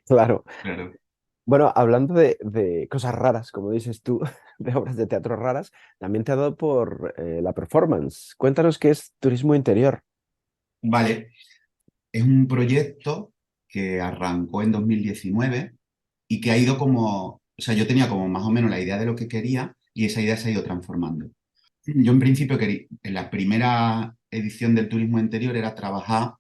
Claro. Claro. Bueno, hablando de cosas raras, como dices tú, de obras de teatro raras, también te ha dado por la performance. Cuéntanos qué es turismo interior. Vale, es un proyecto que arrancó en 2019 y que ha ido o sea, yo tenía como más o menos la idea de lo que quería y esa idea se ha ido transformando. Yo en principio en la primera edición del turismo interior era trabajar,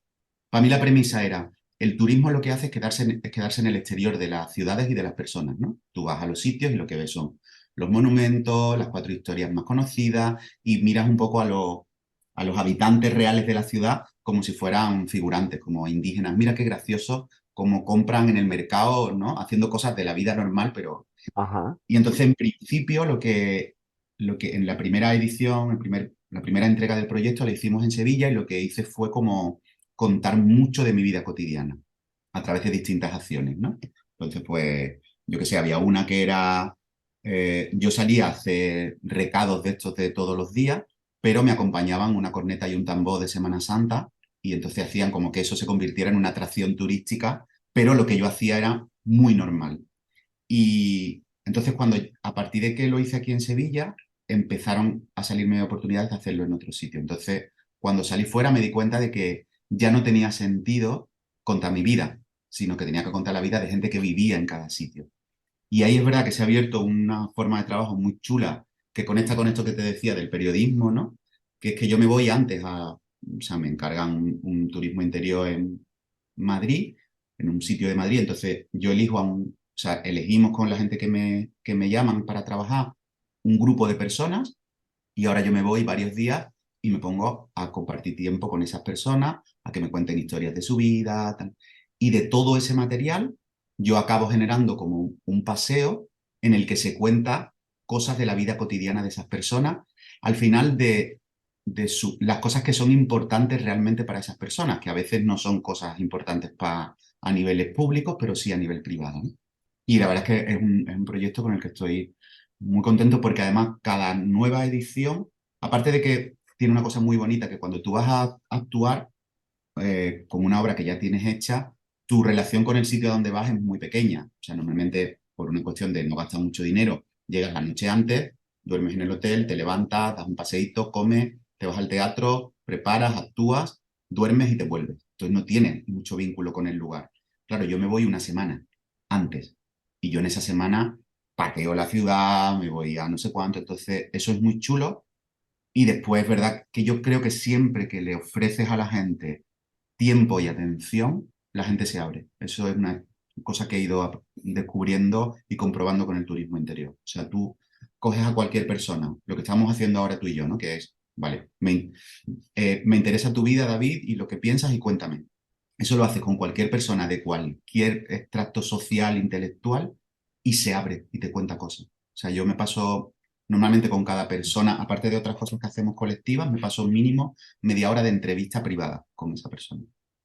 para mí la premisa era el turismo lo que hace es quedarse en el exterior de las ciudades y de las personas, ¿no? Tú vas a los sitios y lo que ves son los monumentos, las cuatro historias más conocidas y miras un poco a los habitantes reales de la ciudad como si fueran figurantes, como indígenas. Mira qué gracioso cómo compran en el mercado, ¿no? Haciendo cosas de la vida normal, pero... Ajá. Y entonces, en principio, lo que en la primera edición, la primera entrega del proyecto la hicimos en Sevilla y lo que hice fue como contar mucho de mi vida cotidiana a través de distintas acciones, ¿no? Entonces, pues, yo qué sé, había una que era, yo salía a hacer recados de estos de todos los días, pero me acompañaban una corneta y un tambor de Semana Santa y entonces hacían como que eso se convirtiera en una atracción turística, pero lo que yo hacía era muy normal. Y entonces cuando a partir de que lo hice aquí en Sevilla, empezaron a salirme oportunidades de hacerlo en otro sitio. Entonces, cuando salí fuera me di cuenta de que ya no tenía sentido contar mi vida, sino que tenía que contar la vida de gente que vivía en cada sitio. Y ahí es verdad que se ha abierto una forma de trabajo muy chula que conecta con esto que te decía del periodismo, ¿no? Que es que yo me voy antes o sea, me encargan un turismo interior en Madrid, en un sitio de Madrid, entonces yo elijo o sea, elegimos con la gente que me llaman para trabajar un grupo de personas y ahora yo me voy varios días y me pongo a compartir tiempo con esas personas, a que me cuenten historias de su vida, tal. Y de todo ese material, yo acabo generando como un paseo en el que se cuenta cosas de la vida cotidiana de esas personas, al final las cosas que son importantes realmente para esas personas, que a veces no son cosas importantes a niveles públicos, pero sí a nivel privado, ¿no? Y la verdad es que es un proyecto con el que estoy muy contento porque además cada nueva edición, aparte de que tiene una cosa muy bonita, que cuando tú vas a actuar con una obra que ya tienes hecha, tu relación con el sitio a donde vas es muy pequeña. O sea, normalmente por una cuestión de no gastar mucho dinero, llegas la noche antes, duermes en el hotel, te levantas, das un paseíto, comes, te vas al teatro, preparas, actúas, duermes y te vuelves. Entonces no tienes mucho vínculo con el lugar. Claro, yo me voy una semana antes y yo en esa semana pateo la ciudad, me voy a no sé cuánto, entonces eso es muy chulo. Y después, es verdad que yo creo que siempre que le ofreces a la gente tiempo y atención, la gente se abre. Eso es una cosa que he ido descubriendo y comprobando con el turismo interior. O sea, tú coges a cualquier persona, lo que estamos haciendo ahora tú y yo, ¿no? Que es, vale, me interesa tu vida, David, y lo que piensas y cuéntame. Eso lo haces con cualquier persona de cualquier extracto social, intelectual, y se abre y te cuenta cosas. O sea, yo me paso normalmente con cada persona, aparte de otras cosas que hacemos colectivas, me paso mínimo media hora de entrevista privada con esa persona.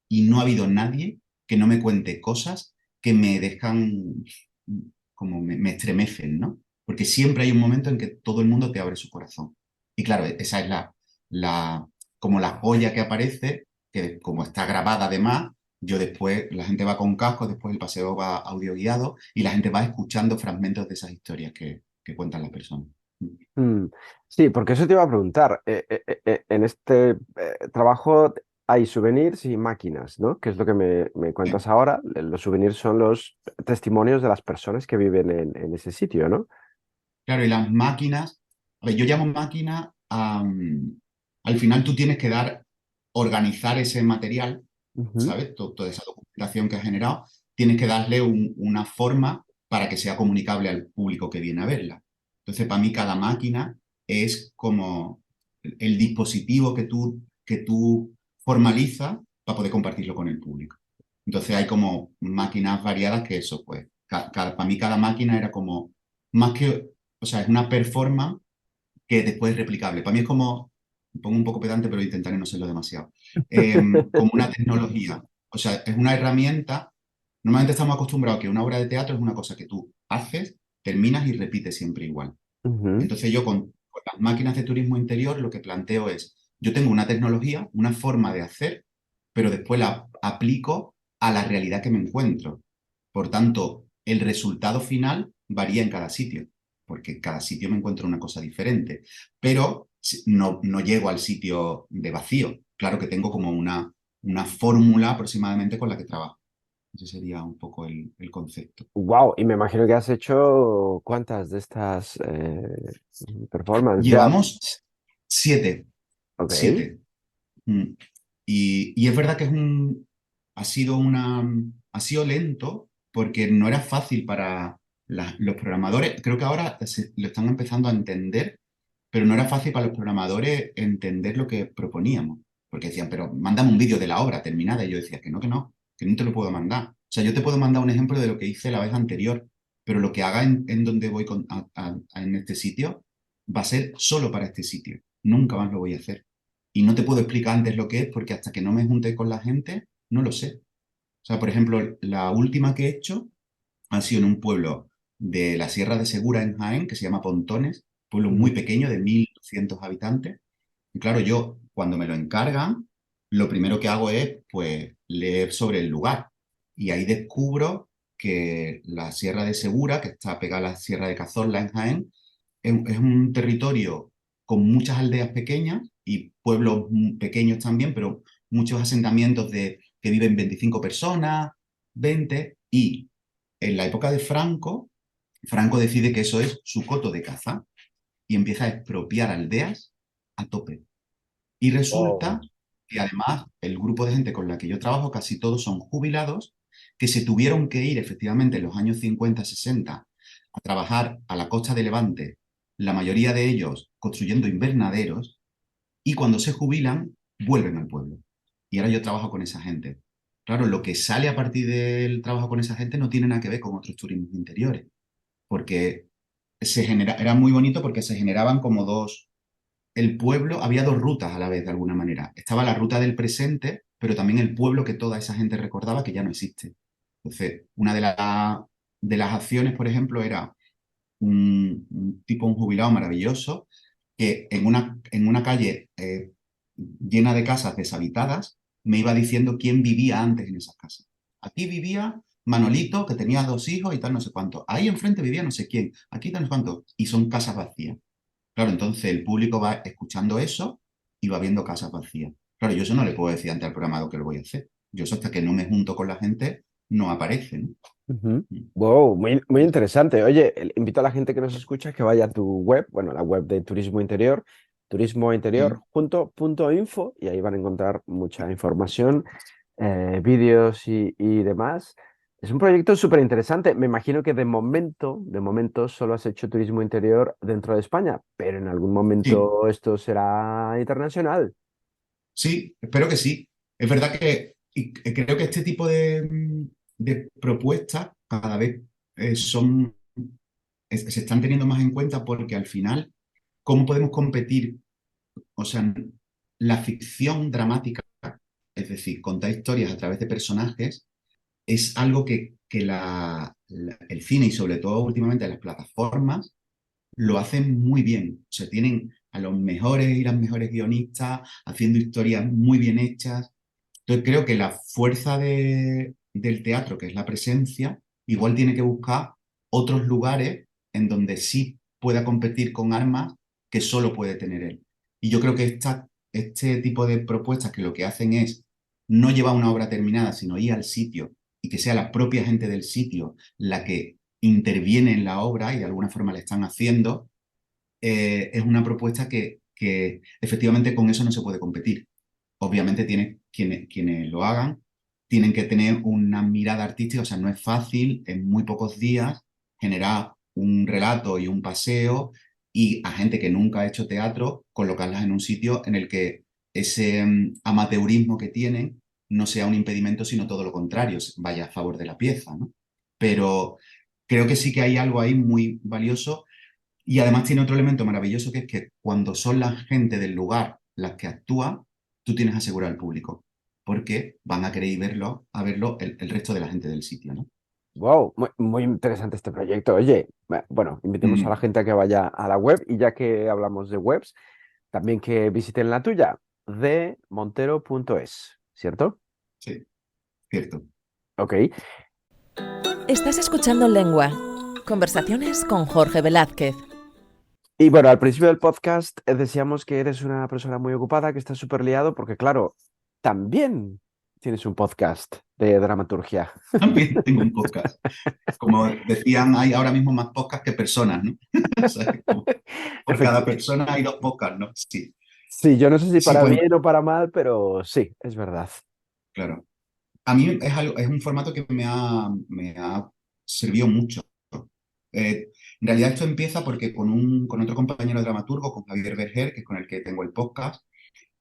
Y no ha habido nadie que no me cuente cosas que me dejan, como me estremecen, ¿no? Porque siempre hay un momento en que todo el mundo te abre su corazón. Y claro, esa es la, como la joya que aparece, que como está grabada además, yo después, la gente va con cascos, después el paseo va audio guiado y la gente va escuchando fragmentos de esas historias que cuentan las personas. Mm, sí, porque eso te iba a preguntar. En este trabajo hay souvenirs y máquinas, ¿no? Que es lo que me cuentas ahora. Los souvenirs son los testimonios de las personas que viven en ese sitio, ¿no? Claro, y las máquinas, a ver, yo llamo máquina al final tú tienes que organizar ese material, Ujú, ¿sabes? Toda esa documentación que has generado, tienes que darle una forma para que sea comunicable al público que viene a verla. Entonces, para mí cada máquina es como el dispositivo que tú formalizas para poder compartirlo con el público. Entonces hay como máquinas variadas que eso, pues, para mí cada máquina era como, más que, o sea, es una performance que después es replicable. Para mí es como, me pongo un poco pedante, pero intentaré no serlo demasiado, como una tecnología. O sea, es una herramienta. Normalmente estamos acostumbrados a que una obra de teatro es una cosa que tú haces, terminas y repites siempre igual. ujú. Entonces yo con las máquinas de turismo interior lo que planteo es, yo tengo una tecnología, una forma de hacer, pero después la aplico a la realidad que me encuentro. Por tanto, el resultado final varía en cada sitio, porque en cada sitio me encuentro una cosa diferente, pero no llego al sitio de vacío. Claro que tengo como una fórmula aproximadamente con la que trabajo. Ese sería un poco el concepto. Wow, y me imagino que has hecho cuántas de estas performances ya. Llevamos 7, Ok. 7. Mm. Y es verdad que ha sido lento porque no era fácil para los programadores. Creo que ahora lo están empezando a entender, pero no era fácil para los programadores entender lo que proponíamos. Porque decían, pero mándame un vídeo de la obra terminada. Y yo decía que no te lo puedo mandar. O sea, yo te puedo mandar un ejemplo de lo que hice la vez anterior, pero lo que haga en donde voy en este sitio va a ser solo para este sitio. Nunca más lo voy a hacer. Y no te puedo explicar antes lo que es porque hasta que no me junte con la gente, no lo sé. O sea, por ejemplo, la última que he hecho ha sido en un pueblo de la Sierra de Segura en Jaén, que se llama Pontones, pueblo muy Ujú. pequeño de 1.200 habitantes. Y claro, yo cuando me lo encargan, lo primero que hago es pues leer sobre el lugar. Y ahí descubro que la Sierra de Segura, que está pegada a la Sierra de Cazorla en Jaén, es un territorio con muchas aldeas pequeñas y pueblos pequeños también, pero muchos asentamientos que viven 25 personas, 20, y en la época de Franco, Franco decide que eso es su coto de caza y empieza a expropiar aldeas a tope. Y Wow. resulta que además el grupo de gente con la que yo trabajo, casi todos son jubilados, que se tuvieron que ir efectivamente en los años 50-60 a trabajar a la costa de Levante, la mayoría de ellos construyendo invernaderos, y cuando se jubilan, vuelven al pueblo. Y ahora yo trabajo con esa gente. Claro, lo que sale a partir del trabajo con esa gente no tiene nada que ver con otros turismos interiores, porque era muy bonito porque se generaban como el pueblo, había dos rutas a la vez de alguna manera. Estaba la ruta del presente, pero también el pueblo que toda esa gente recordaba que ya no existe. Entonces, una de las acciones, por ejemplo, era un jubilado maravilloso, que en una calle llena de casas deshabitadas me iba diciendo quién vivía antes en esas casas. Aquí vivía Manolito, que tenía 2 hijos y tal, no sé cuánto. Ahí enfrente vivía no sé quién. Aquí tal, no sé cuánto. Y son casas vacías. Claro, entonces el público va escuchando eso y va viendo casas vacías. Claro, yo eso no le puedo decir ante el programado que lo voy a hacer. Yo eso hasta que no me junto con la gente no aparece, ¿no? Ujú. Wow, muy, muy interesante. Oye, invito a la gente que nos escucha que vaya a tu web, bueno, la web de Turismo Interior, Sí, turismointerior.info, y ahí van a encontrar mucha información, vídeos y demás. Es un proyecto súper interesante. Me imagino que de momento solo has hecho turismo interior dentro de España, pero en algún sí, momento esto será internacional. sí, espero que sí. Es verdad creo que este tipo de propuestas cada vez son, se están teniendo más en cuenta porque al final, ¿cómo podemos competir? O sea, la ficción dramática, es decir, contar historias a través de personajes, es algo que el cine y sobre todo últimamente las plataformas lo hacen muy bien. O sea, tienen a los mejores y las mejores guionistas haciendo historias muy bien hechas. Entonces creo que la fuerza del teatro, que es la presencia, igual tiene que buscar otros lugares en donde sí pueda competir con armas que solo puede tener él. Y yo creo que este tipo de propuestas que lo que hacen es no llevar una obra terminada, sino ir al sitio y que sea la propia gente del sitio la que interviene en la obra y de alguna forma la están haciendo, es una propuesta que efectivamente con eso no se puede competir. Obviamente quienes lo hagan tienen que tener una mirada artística, o sea, no es fácil en muy pocos días generar un relato y un paseo y a gente que nunca ha hecho teatro, colocarlas en un sitio en el que ese amateurismo que tienen no sea un impedimento, sino todo lo contrario, vaya a favor de la pieza, ¿no? Pero creo que sí que hay algo ahí muy valioso y además tiene otro elemento maravilloso que es que cuando son la gente del lugar las que actúan, tú tienes asegurado al público, porque van a querer ir a verlo el resto de la gente del sitio, ¿no? Wow, muy, muy interesante este proyecto. Oye, bueno, invitemos a la Mm, gente a que vaya a la web y ya que hablamos de webs, también que visiten la tuya, de montero.es, ¿cierto? sí, cierto. Ok. Estás escuchando Lengua. Conversaciones con Jorge Velázquez. Y bueno, al principio del podcast decíamos que eres una persona muy ocupada, que estás súper liado, porque claro, también tienes un podcast de dramaturgia. También tengo un podcast. Como decían, hay ahora mismo más podcasts que personas, ¿no? O sea, como por cada Efectivamente. persona hay 2 podcasts, ¿no? Sí, Sí, yo no sé si sí, para pues bien o para mal, pero sí, es verdad. claro. A mí es un formato que me ha servido mucho. En realidad esto empieza porque con otro compañero dramaturgo, con Javier Berger, que es con el que tengo el podcast,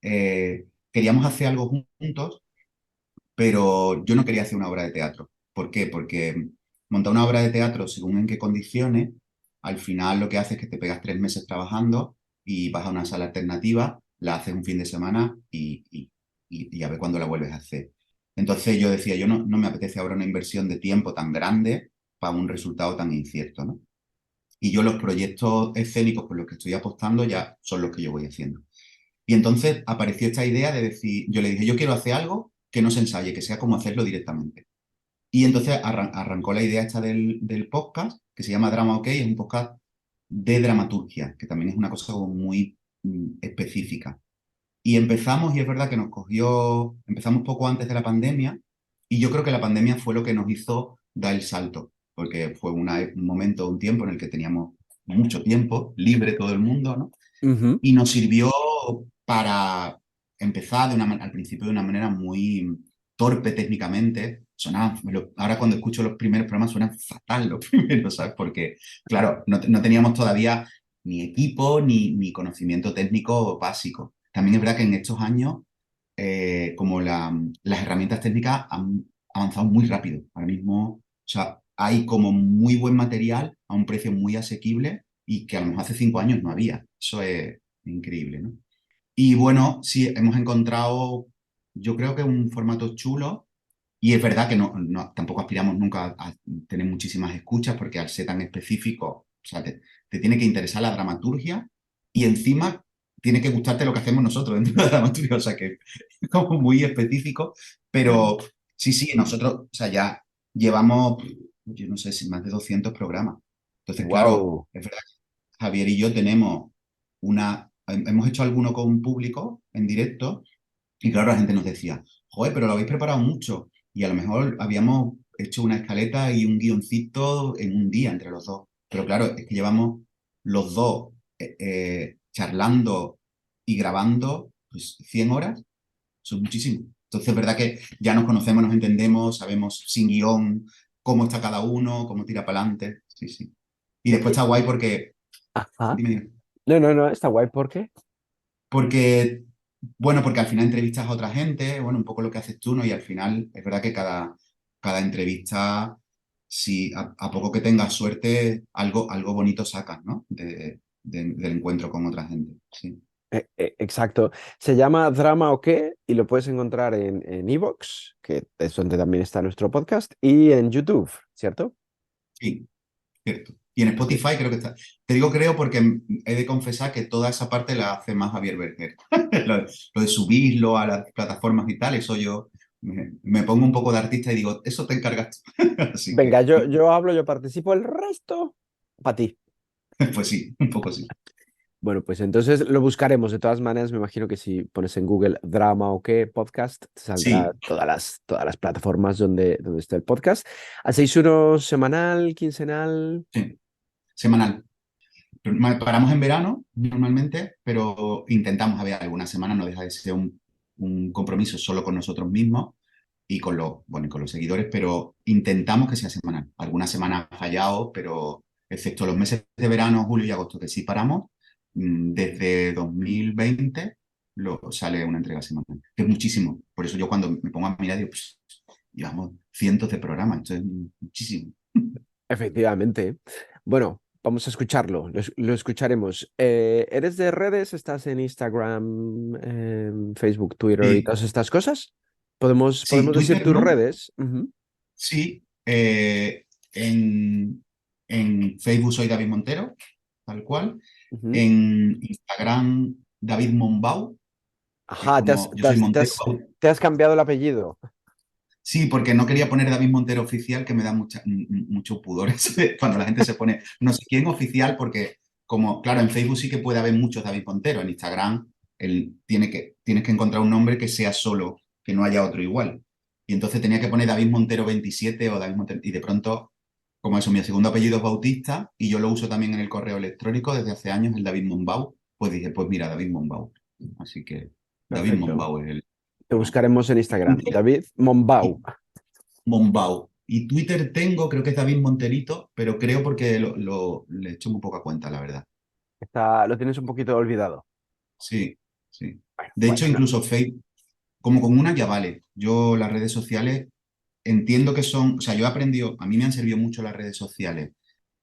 queríamos hacer algo juntos, pero yo no quería hacer una obra de teatro. ¿Por qué? Porque montar una obra de teatro según en qué condiciones, al final lo que hace es que te pegas 3 meses trabajando y vas a una sala alternativa, la haces un fin de semana y a ver cuándo la vuelves a hacer. Entonces yo decía, yo no me apetece ahora una inversión de tiempo tan grande para un resultado tan incierto, ¿no? Y yo los proyectos escénicos por los que estoy apostando ya son los que yo voy haciendo. Y entonces apareció esta idea de decir, yo le dije, yo quiero hacer algo que no se ensaye, que sea como hacerlo directamente. Y entonces arrancó la idea esta del podcast, que se llama Drama OK, es un podcast de dramaturgia, que también es una cosa como muy específica. Y empezamos, y es verdad que empezamos poco antes de la pandemia, y yo creo que la pandemia fue lo que nos hizo dar el salto, porque fue un momento, un tiempo en el que teníamos mucho tiempo, libre todo el mundo, ¿no? Ujú. Y nos sirvió para empezar al principio de una manera muy torpe técnicamente. Ahora cuando escucho los primeros programas suenan fatal los primeros, ¿sabes? Porque, claro, no teníamos todavía ni equipo ni conocimiento técnico básico. También es verdad que en estos años, como las herramientas técnicas han avanzado muy rápido. Ahora mismo, o sea, hay como muy buen material a un precio muy asequible y que a lo mejor hace 5 años no había. Eso es increíble, ¿no? Y bueno, sí, hemos encontrado, yo creo que un formato chulo. Y es verdad que tampoco aspiramos nunca a tener muchísimas escuchas porque al ser tan específico, o sea, te tiene que interesar la dramaturgia y encima tiene que gustarte lo que hacemos nosotros dentro de la dramaturgia, o sea que es como muy específico, pero sí, sí, nosotros, o sea, ya llevamos, yo no sé si más de 200 programas. Entonces, claro, Wow. es verdad que Javier y yo hemos hecho alguno con público en directo y claro, la gente nos decía, joder, pero lo habéis preparado mucho. Y a lo mejor habíamos hecho una escaleta y un guioncito en un día entre los dos. Pero claro, es que llevamos los dos charlando y grabando pues, 100 horas. Eso es muchísimo. Entonces, es verdad que ya nos conocemos, nos entendemos, sabemos sin guión cómo está cada uno, cómo tira para adelante. Sí, sí. Y después está guay porque... Ajá. Dime, dime. No, no, no, está guay. ¿Por qué? Porque, bueno, porque al final entrevistas a otra gente, bueno, un poco lo que haces tú, ¿no? Y al final es verdad que cada entrevista, si a poco que tengas suerte, algo bonito sacas, ¿no? Del encuentro con otra gente. Sí. Exacto. Se llama Drama o qué y lo puedes encontrar en iVoox, que es donde también está nuestro podcast, y en YouTube, ¿cierto? Sí, cierto. Y en Sí. Spotify creo que está. Te digo creo porque he de confesar que toda esa parte la hace más Javier Berger. Lo de subirlo a las plataformas y tal, eso yo me pongo un poco de artista y digo, eso te encargas tú. Así Venga, que, yo hablo, yo participo, el resto para ti. pues sí, un poco sí. Bueno, pues entonces lo buscaremos. De todas maneras, me imagino que si pones en Google Drama o qué podcast, te saldrá Sí, todas las plataformas donde está el podcast. ¿Hacéis uno semanal, quincenal? sí, semanal. Paramos en verano normalmente, pero intentamos, a ver, alguna semana no deja de ser un compromiso solo con nosotros mismos y bueno, y con los seguidores, pero intentamos que sea semanal. Algunas semanas ha fallado, pero excepto los meses de verano, julio y agosto, que sí paramos, desde 2020 sale una entrega semanal, que es muchísimo. Por eso yo cuando me pongo a mirar digo, pues, llevamos cientos de programas, esto es muchísimo. Efectivamente. Bueno, vamos a escucharlo, lo escucharemos. ¿Eres de redes? ¿Estás en Instagram, Facebook, Twitter y Sí, todas estas cosas? ¿Podemos sí, decir Twitter tus no. redes? Ujú, Sí, en Facebook soy David Montero, tal cual. ujú. En Instagram, David Monbau, que es Ajá, como yo soy Montero. te has cambiado el apellido. Sí, porque no quería poner David Montero oficial, que me da mucho pudor eso cuando la gente se pone no sé quién oficial, porque como, claro, en Facebook sí que puede haber muchos David Montero, en Instagram tienes que encontrar un nombre que sea solo, que no haya otro igual. Y entonces tenía que poner David Montero 27 o David Montero, y de pronto, como eso, mi segundo apellido es Bautista, y yo lo uso también en el correo electrónico desde hace años, el David Monbau, pues dije, pues mira, David Monbau. Así que David Perfecto. Monbau es el... Te buscaremos en Instagram. David Monbau. Mombau. Y Twitter tengo, creo que es David Monterito, pero creo porque le echo muy poca cuenta, la verdad. Lo tienes un poquito olvidado. Sí, sí. Bueno, De hecho, bueno, no. incluso Facebook, como con una ya vale. Yo las redes sociales entiendo que son, o sea, yo he aprendido, a mí me han servido mucho las redes sociales.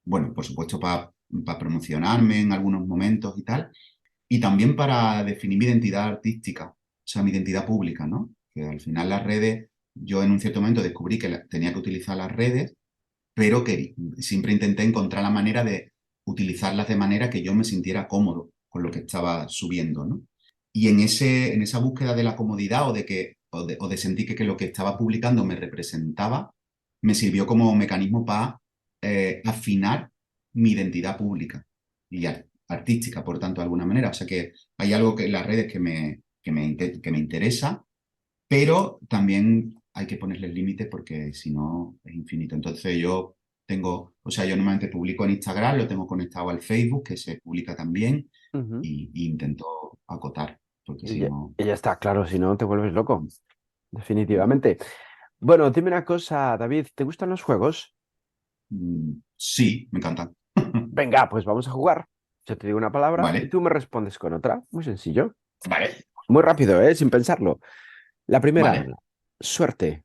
Bueno, por supuesto, para promocionarme en algunos momentos y tal, y también para definir mi identidad artística, o sea, mi identidad pública, ¿no? Que al final las redes, yo en un cierto momento descubrí que tenía que utilizar las redes, pero que siempre intenté encontrar la manera de utilizarlas de manera que yo me sintiera cómodo con lo que estaba subiendo, ¿no? Y en esa búsqueda de la comodidad o de sentir que lo que estaba publicando me representaba, me sirvió como mecanismo para afinar mi identidad pública y artística, por tanto, de alguna manera. O sea que hay algo que en las redes que me interesa, pero también hay que ponerle límites porque si no es infinito. Entonces yo normalmente publico en Instagram, lo tengo conectado al Facebook, que se publica también, Ujú. y intento acotar, porque Y si ya, no, y ya está, claro, si no te vuelves loco. mm, Definitivamente. Bueno, dime una cosa, David, ¿te gustan los juegos? sí, me encanta. Venga, pues vamos a jugar. Yo te digo una palabra y Vale, tú me respondes con otra. Muy sencillo. vale, Muy rápido, ¿eh? Sin pensarlo. La primera, vale. suerte,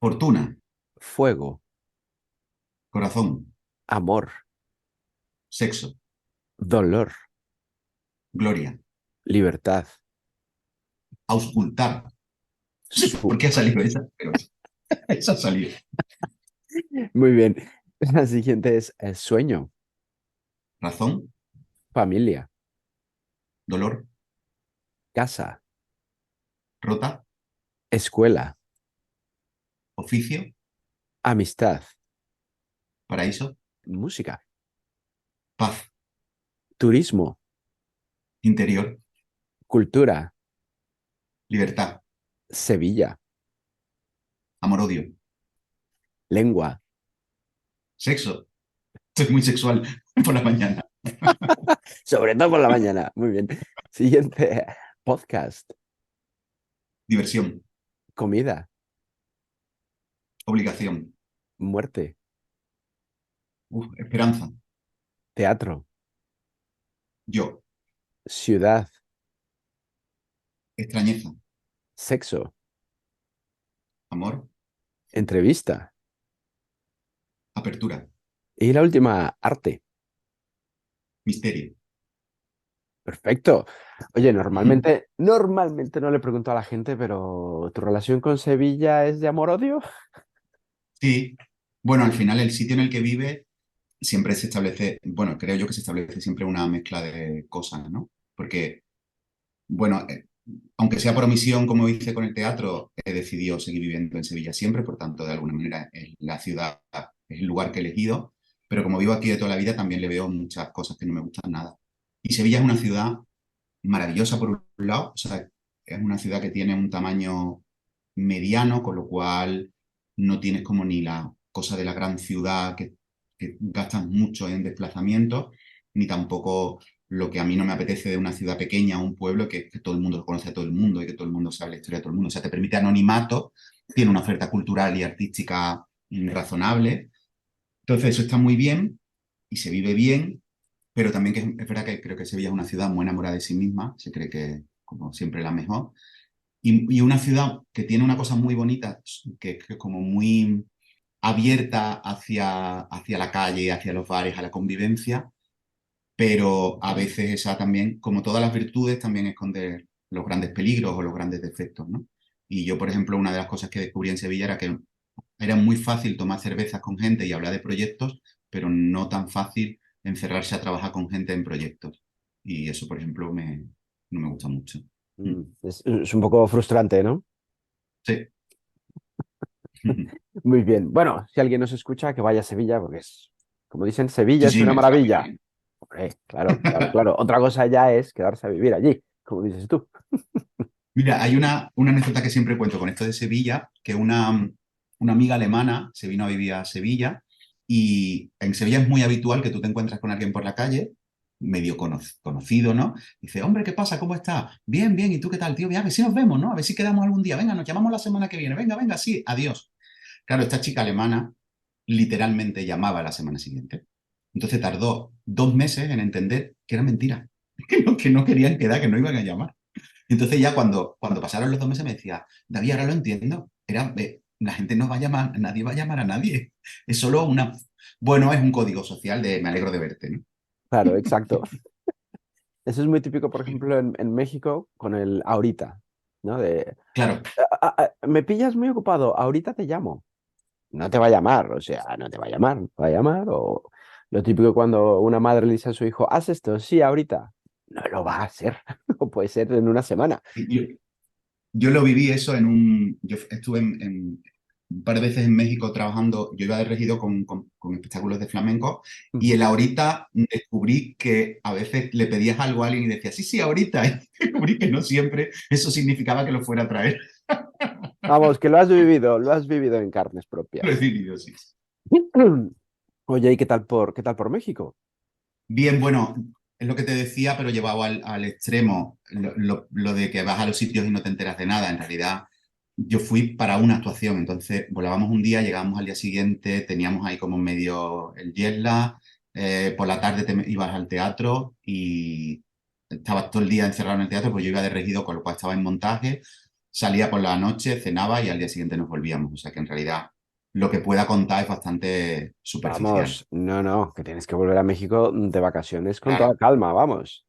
Fortuna, fuego, corazón, amor, sexo, dolor, gloria, libertad, auscultar. su... ¿Por qué ha salido esa? Pero esa ha salido. Muy bien. La siguiente es sueño, Razón, familia, dolor, casa, rota, escuela, oficio, amistad, paraíso, música, paz, turismo, interior, cultura, libertad, Sevilla, amor-odio, lengua. sexo. Soy muy sexual por la mañana. Sobre todo por la mañana. Muy bien. Siguiente, podcast, Diversión, comida, obligación, muerte, esperanza, teatro, yo, ciudad, extrañeza, sexo, amor, entrevista. apertura, Y la última, arte. misterio. Perfecto. Oye, Ujú. normalmente no le pregunto a la gente, pero ¿tu relación con Sevilla es de amor-odio? Sí, bueno, al final el sitio en el que vive siempre se establece, bueno, creo yo que se establece siempre una mezcla de cosas, ¿no? Porque, bueno, aunque sea por omisión, como hice con el teatro, he decidido seguir viviendo en Sevilla siempre, por tanto, de alguna manera es la ciudad, es el lugar que he elegido, pero como vivo aquí de toda la vida, también le veo muchas cosas que no me gustan nada. Y Sevilla es una ciudad maravillosa por un lado, o sea, es una ciudad que tiene un tamaño mediano, con lo cual no tienes como ni la cosa de la gran ciudad que gastas mucho en desplazamientos, ni tampoco lo que a mí no me apetece de una ciudad pequeña o un pueblo que todo el mundo conoce a todo el mundo y que todo el mundo sabe la historia de todo el mundo. O sea, te permite anonimato, tiene una oferta cultural y artística razonable. Entonces, eso está muy bien y se vive bien, pero también que es verdad que creo que Sevilla es una ciudad muy enamorada de sí misma, se cree que como siempre la mejor, y una ciudad que tiene una cosa muy bonita, que es como muy abierta hacia la calle, hacia los bares, a la convivencia, pero a veces esa también, como todas las virtudes, también esconde los grandes peligros o los grandes defectos, ¿no? Y yo, por ejemplo, una de las cosas que descubrí en Sevilla era que era muy fácil tomar cervezas con gente y hablar de proyectos, pero no tan fácil encerrarse a trabajar con gente en proyectos. Y eso, por ejemplo, no me gusta mucho. Mm. Es un poco frustrante, ¿no? Sí. Muy bien. Bueno, si alguien nos escucha, que vaya a Sevilla, porque es, como dicen, Sevilla Sí, es sí, una merece la pena maravilla. ir. Hombre, claro, claro, claro. Otra cosa ya es quedarse a vivir allí, como dices tú. Mira, hay una anécdota que siempre cuento con esto de Sevilla, que una amiga alemana se vino a vivir a Sevilla y en Sevilla es muy habitual que tú te encuentres con alguien por la calle medio conocido, ¿no? Dice, hombre, ¿qué pasa? ¿Cómo estás? Bien, bien, ¿y tú qué tal, tío? A ver si nos vemos, ¿no? A ver si quedamos algún día. Venga, nos llamamos la semana que viene. Venga, venga, sí, adiós. Claro, esta chica alemana literalmente llamaba la semana siguiente. Entonces tardó 2 meses en entender que era mentira, que no querían quedar, que no iban a llamar. Entonces ya cuando pasaron los 2 meses me decía, David, ahora lo entiendo. La gente no va a llamar, nadie va a llamar a nadie. Es solo una... Bueno, es un código social de me alegro de verte, ¿no? Claro, exacto. Eso es muy típico, por ejemplo, en México con el ahorita, ¿no? De, Claro, Me pillas muy ocupado, ahorita te llamo. No te va a llamar, o sea, no te va a llamar, no te va a llamar. O lo típico cuando una madre le dice a su hijo, haz esto, sí, ahorita. No lo va a hacer, o puede ser en una semana. yo, yo lo viví eso en un... Yo estuve un par de veces en México trabajando, yo iba de regido con espectáculos de flamenco y Ujú. el ahorita descubrí que a veces le pedías algo a alguien y decía, sí, sí, ahorita. Y descubrí que no siempre eso significaba que lo fuera a traer. Vamos, que lo has vivido en carnes Lo he propias. vivido, sí. Oye, ¿y qué tal por México? Bien, bueno, es lo que te decía, pero llevado al extremo, lo de que vas a los sitios y no te enteras de nada. En realidad, yo fui para una actuación, entonces volábamos un día, llegábamos al día siguiente, teníamos ahí como medio el jet lag, por la tarde te ibas al teatro y estabas todo el día encerrado en el teatro, pues yo iba de regido, con lo cual estaba en montaje, salía por la noche, cenaba y al día siguiente nos volvíamos. O sea que en realidad lo que pueda contar es bastante superficial. Vamos, no, no, que tienes que volver a México de vacaciones con toda Claro. calma, vamos.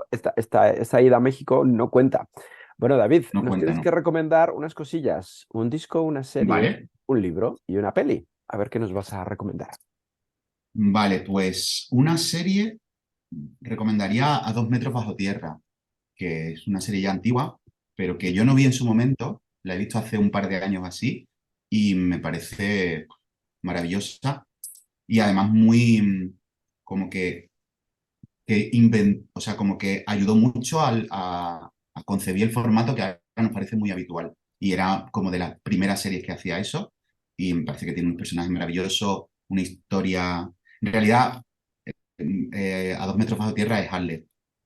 Esta ida a México no cuenta. Bueno, David, No nos cuenta, tienes ¿no? que recomendar unas cosillas, un disco, una serie, Vale, un libro y una peli. A ver qué nos vas a recomendar. vale, pues una serie recomendaría A 2 metros bajo tierra, que es una serie ya antigua, pero que yo no vi en su momento, la he visto hace un par de años así, y me parece maravillosa y además muy como o sea, como que ayudó mucho a concebir el formato que ahora nos parece muy habitual. Y era como de las primeras series que hacía eso, y me parece que tiene un personaje maravilloso, una historia. En realidad, A 2 metros bajo tierra es Harlem.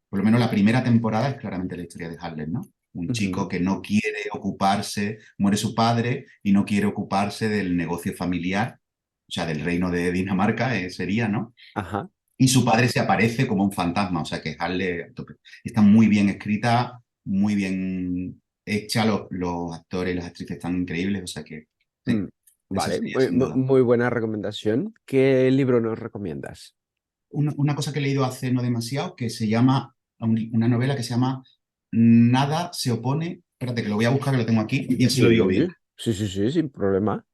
Por lo menos la primera temporada es claramente la historia de Harlem, ¿no? Un Ujú. chico que no quiere ocuparse, muere su padre y no quiere ocuparse del negocio familiar, o sea, del reino de Dinamarca, sería, ¿no? Ajá. Y su padre se aparece como un fantasma, o sea que Harley a tope. Está muy bien escrita, muy bien hecha, los actores y las actrices están increíbles, o sea que sí, Mm, esa vale, sería sin duda. muy buena recomendación. ¿Qué libro nos recomiendas? Una cosa que he leído hace no demasiado, que se llama, una novela que se llama Nada se opone, espérate que lo voy a buscar, que lo tengo aquí, y así lo digo bien. Sí, sí, sí, sí, sin problema.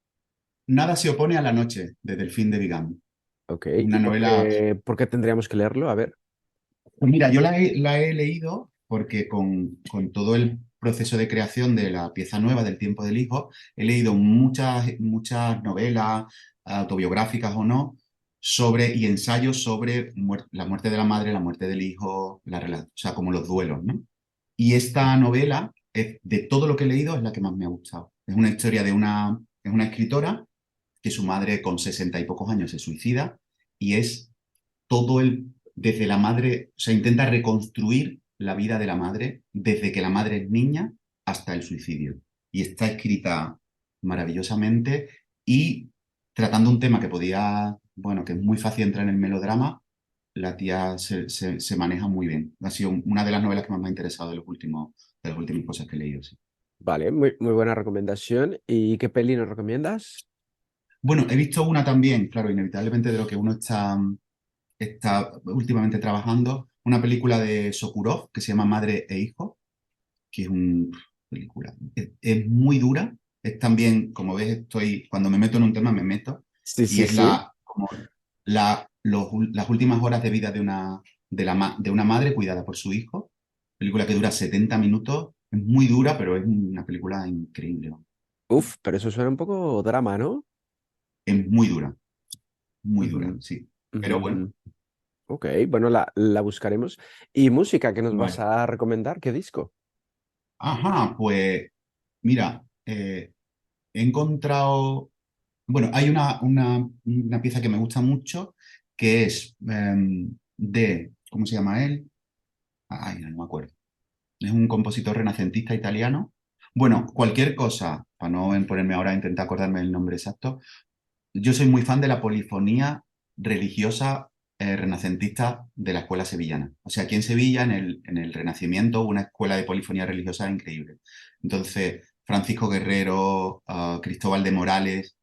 Nada se opone a la noche, de Delfín de Vigan. Ok, ¿y Una novela. por qué tendríamos que leerlo? A ver. Pues mira, yo la he leído porque con todo el proceso de creación de la pieza nueva del Tiempo del Hijo, he leído muchas novelas, autobiográficas o no, y ensayos sobre la muerte de la madre, la muerte del hijo, o sea, como los duelos, ¿no? Y esta novela, de todo lo que he leído, es la que más me ha gustado. Es una historia es una escritora que su madre con 60 y pocos años se suicida y es desde la madre, o sea, intenta reconstruir la vida de la madre desde que la madre es niña hasta el suicidio. Y está escrita maravillosamente y tratando un tema bueno, que es muy fácil entrar en el melodrama, la tía se maneja muy bien. Ha sido una de las novelas que más me ha interesado de las últimas cosas que he leído, sí. Vale, muy buena recomendación. ¿Y qué peli nos recomiendas? Bueno, he visto una también, claro, inevitablemente de lo que uno está últimamente trabajando, una película de Sokurov que se llama Madre e Hijo, que es una película. Es muy dura, es también, como ves, cuando me meto en un tema, me meto, Sí, y sí, es sí. como las últimas horas de vida de una madre cuidada por su hijo, película que dura 70 minutos, es muy dura, pero es una película increíble, ¿no? Uf, pero eso suena un poco drama, ¿no? Es muy dura, Ujú, sí. Pero bueno, ujú. Ok, bueno, la buscaremos. ¿Y música? ¿Qué nos vas vale. a recomendar? ¿Qué disco? Ajá, pues mira, he encontrado. Bueno, hay una pieza que me gusta mucho, que es ¿cómo se llama él? Ay, no me acuerdo. Es un compositor renacentista italiano. Bueno, cualquier cosa, para no ponerme ahora a intentar acordarme el nombre exacto, yo soy muy fan de la polifonía religiosa renacentista de la escuela sevillana. O sea, aquí en Sevilla, en el Renacimiento, hubo una escuela de polifonía religiosa increíble. Entonces, Francisco Guerrero, Cristóbal de Morales,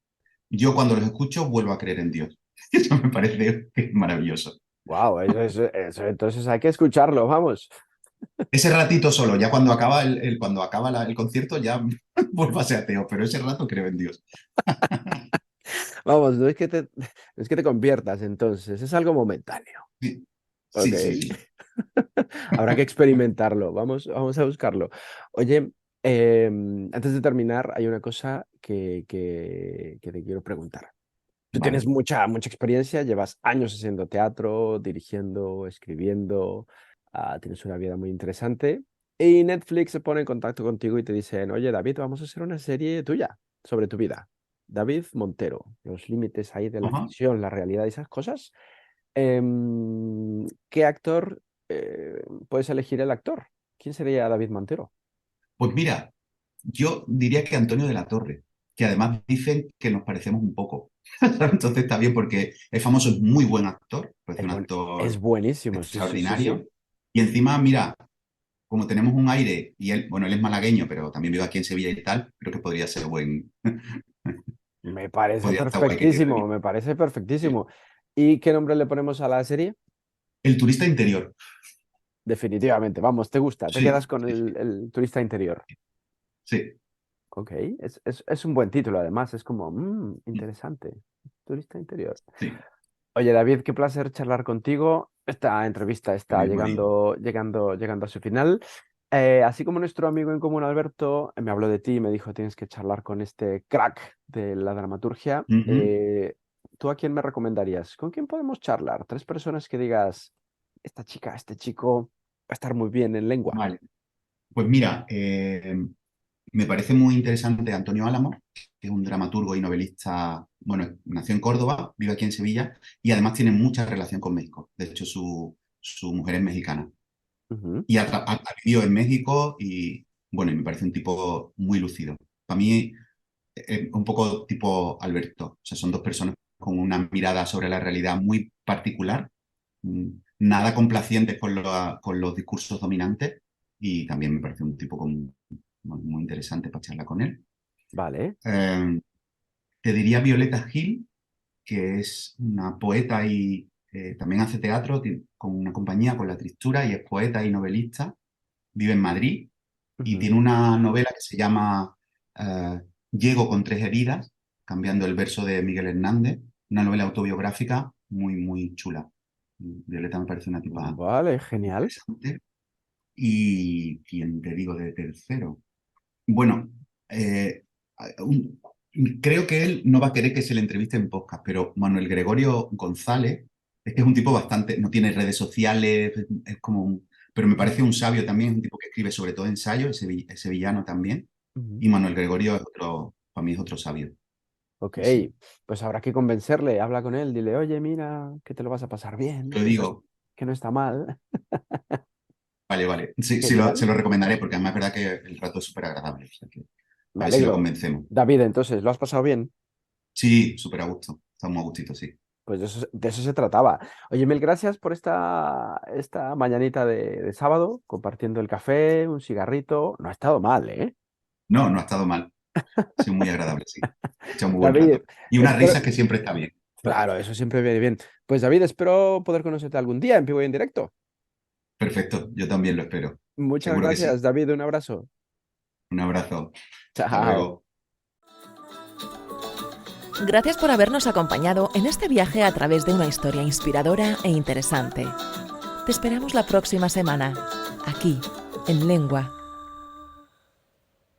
yo cuando los escucho vuelvo a creer en Dios. Eso me parece que es maravilloso. Wow, eso, entonces hay que escucharlo, vamos. Ese ratito solo, ya cuando acaba cuando acaba el concierto, ya vuelvo a ser ateo, pero ese rato creo en Dios. Vamos, no es que te conviertas entonces, es algo momentáneo. Sí, Ok. sí, sí, sí. Habrá que experimentarlo. Vamos a buscarlo. Oye, antes de terminar, hay una cosa que te quiero preguntar. Tú tienes Vale. mucha experiencia, llevas años haciendo teatro, dirigiendo, escribiendo, tienes una vida muy interesante. Y Netflix se pone en contacto contigo y te dicen, oye, David, vamos a hacer una serie tuya sobre tu vida. David Montero, los límites ahí de la Ajá. ficción, la realidad y esas cosas. ¿Qué actor puedes elegir el actor? ¿Quién sería David Montero? Pues mira, yo diría que Antonio de la Torre, que además dicen que nos parecemos un poco. Entonces está bien porque es famoso, es muy buen actor, parece un Es actor buenísimo, sí, sí, sí, sí. extraordinario. Y encima, mira, como tenemos un aire, y él, bueno, él es malagueño, pero también vive aquí en Sevilla y tal, creo que podría ser Me parece podría estar guay que quede perfectísimo, bien. me parece perfectísimo. ¿Y qué nombre le ponemos a la serie? El turista interior. Definitivamente, vamos, te gusta, te Sí, quedas con sí, sí. el turista interior. Sí. Ok, es un buen título además, es como, interesante, turista interior. Sí, Oye, David, qué placer charlar contigo. Esta entrevista lo está mismo digo. llegando a su final. Así como nuestro amigo en común, Alberto, me habló de ti y me dijo, tienes que charlar con este crack de la dramaturgia. Ujú. ¿Tú a quién me recomendarías? ¿Con quién podemos charlar? Tres personas que digas, esta chica, este chico va a estar muy bien en lengua. Vale. Pues mira, me parece muy interesante Antonio Álamo, que es un dramaturgo y novelista, bueno, nació en Córdoba, vive aquí en Sevilla y además tiene mucha relación con México. De hecho, su mujer es mexicana Ujú, y ha vivido en México y, bueno, y me parece un tipo muy lúcido. Para mí, un poco tipo Alberto. O sea, son dos personas con una mirada sobre la realidad muy particular, nada complacientes con los discursos dominantes y también me parece un tipo muy interesante para charlar con él. vale. Eh, Te diría Violeta Gil, que es una poeta y también hace teatro con una compañía, con La Tristura, y es poeta y novelista. Vive en Madrid y Ujú. tiene una novela que se llama Llego con tres heridas, cambiando el verso de Miguel Hernández, una novela autobiográfica muy, muy chula. Violeta me parece una tipa Vale, genial. interesante. ¿Y quién te digo de tercero? Bueno, eh, un- creo que él no va a querer que se le entreviste en podcast, pero Manuel Gregorio González es que es un tipo bastante, no tiene redes sociales, es como pero me parece un sabio también, es un tipo que escribe sobre todo ensayo, es sevillano también, Ujú. y Manuel Gregorio es otro, para mí es otro sabio. Ok, Sí, sí. pues habrá que convencerle, habla con él, dile, oye, mira, que te lo vas a pasar bien, Te lo digo, que no está mal. vale, vale, sí, se Genial, lo recomendaré porque además es verdad que el rato es súper agradable, o sea que me a ver si lo alegro. convencemos. David, entonces, ¿lo has pasado bien? Sí, súper a gusto, estamos a gustito, sí. Pues de eso se trataba. Oye, mil gracias por esta mañanita de sábado, compartiendo el café, un cigarrito. No ha estado mal, ¿eh? No, no ha estado mal. Ha sido muy agradable, sí. He echado muy buen David, rato. Y unas espero... risas que siempre está bien. Claro, eso siempre viene bien. Pues David, espero poder conocerte algún día en vivo y en directo. Perfecto, yo también lo espero. Muchas Seguro que gracias, sí. David, un abrazo. Un abrazo. Hasta Chao. luego. Gracias por habernos acompañado en este viaje a través de una historia inspiradora e interesante. Te esperamos la próxima semana, aquí, en Lengua.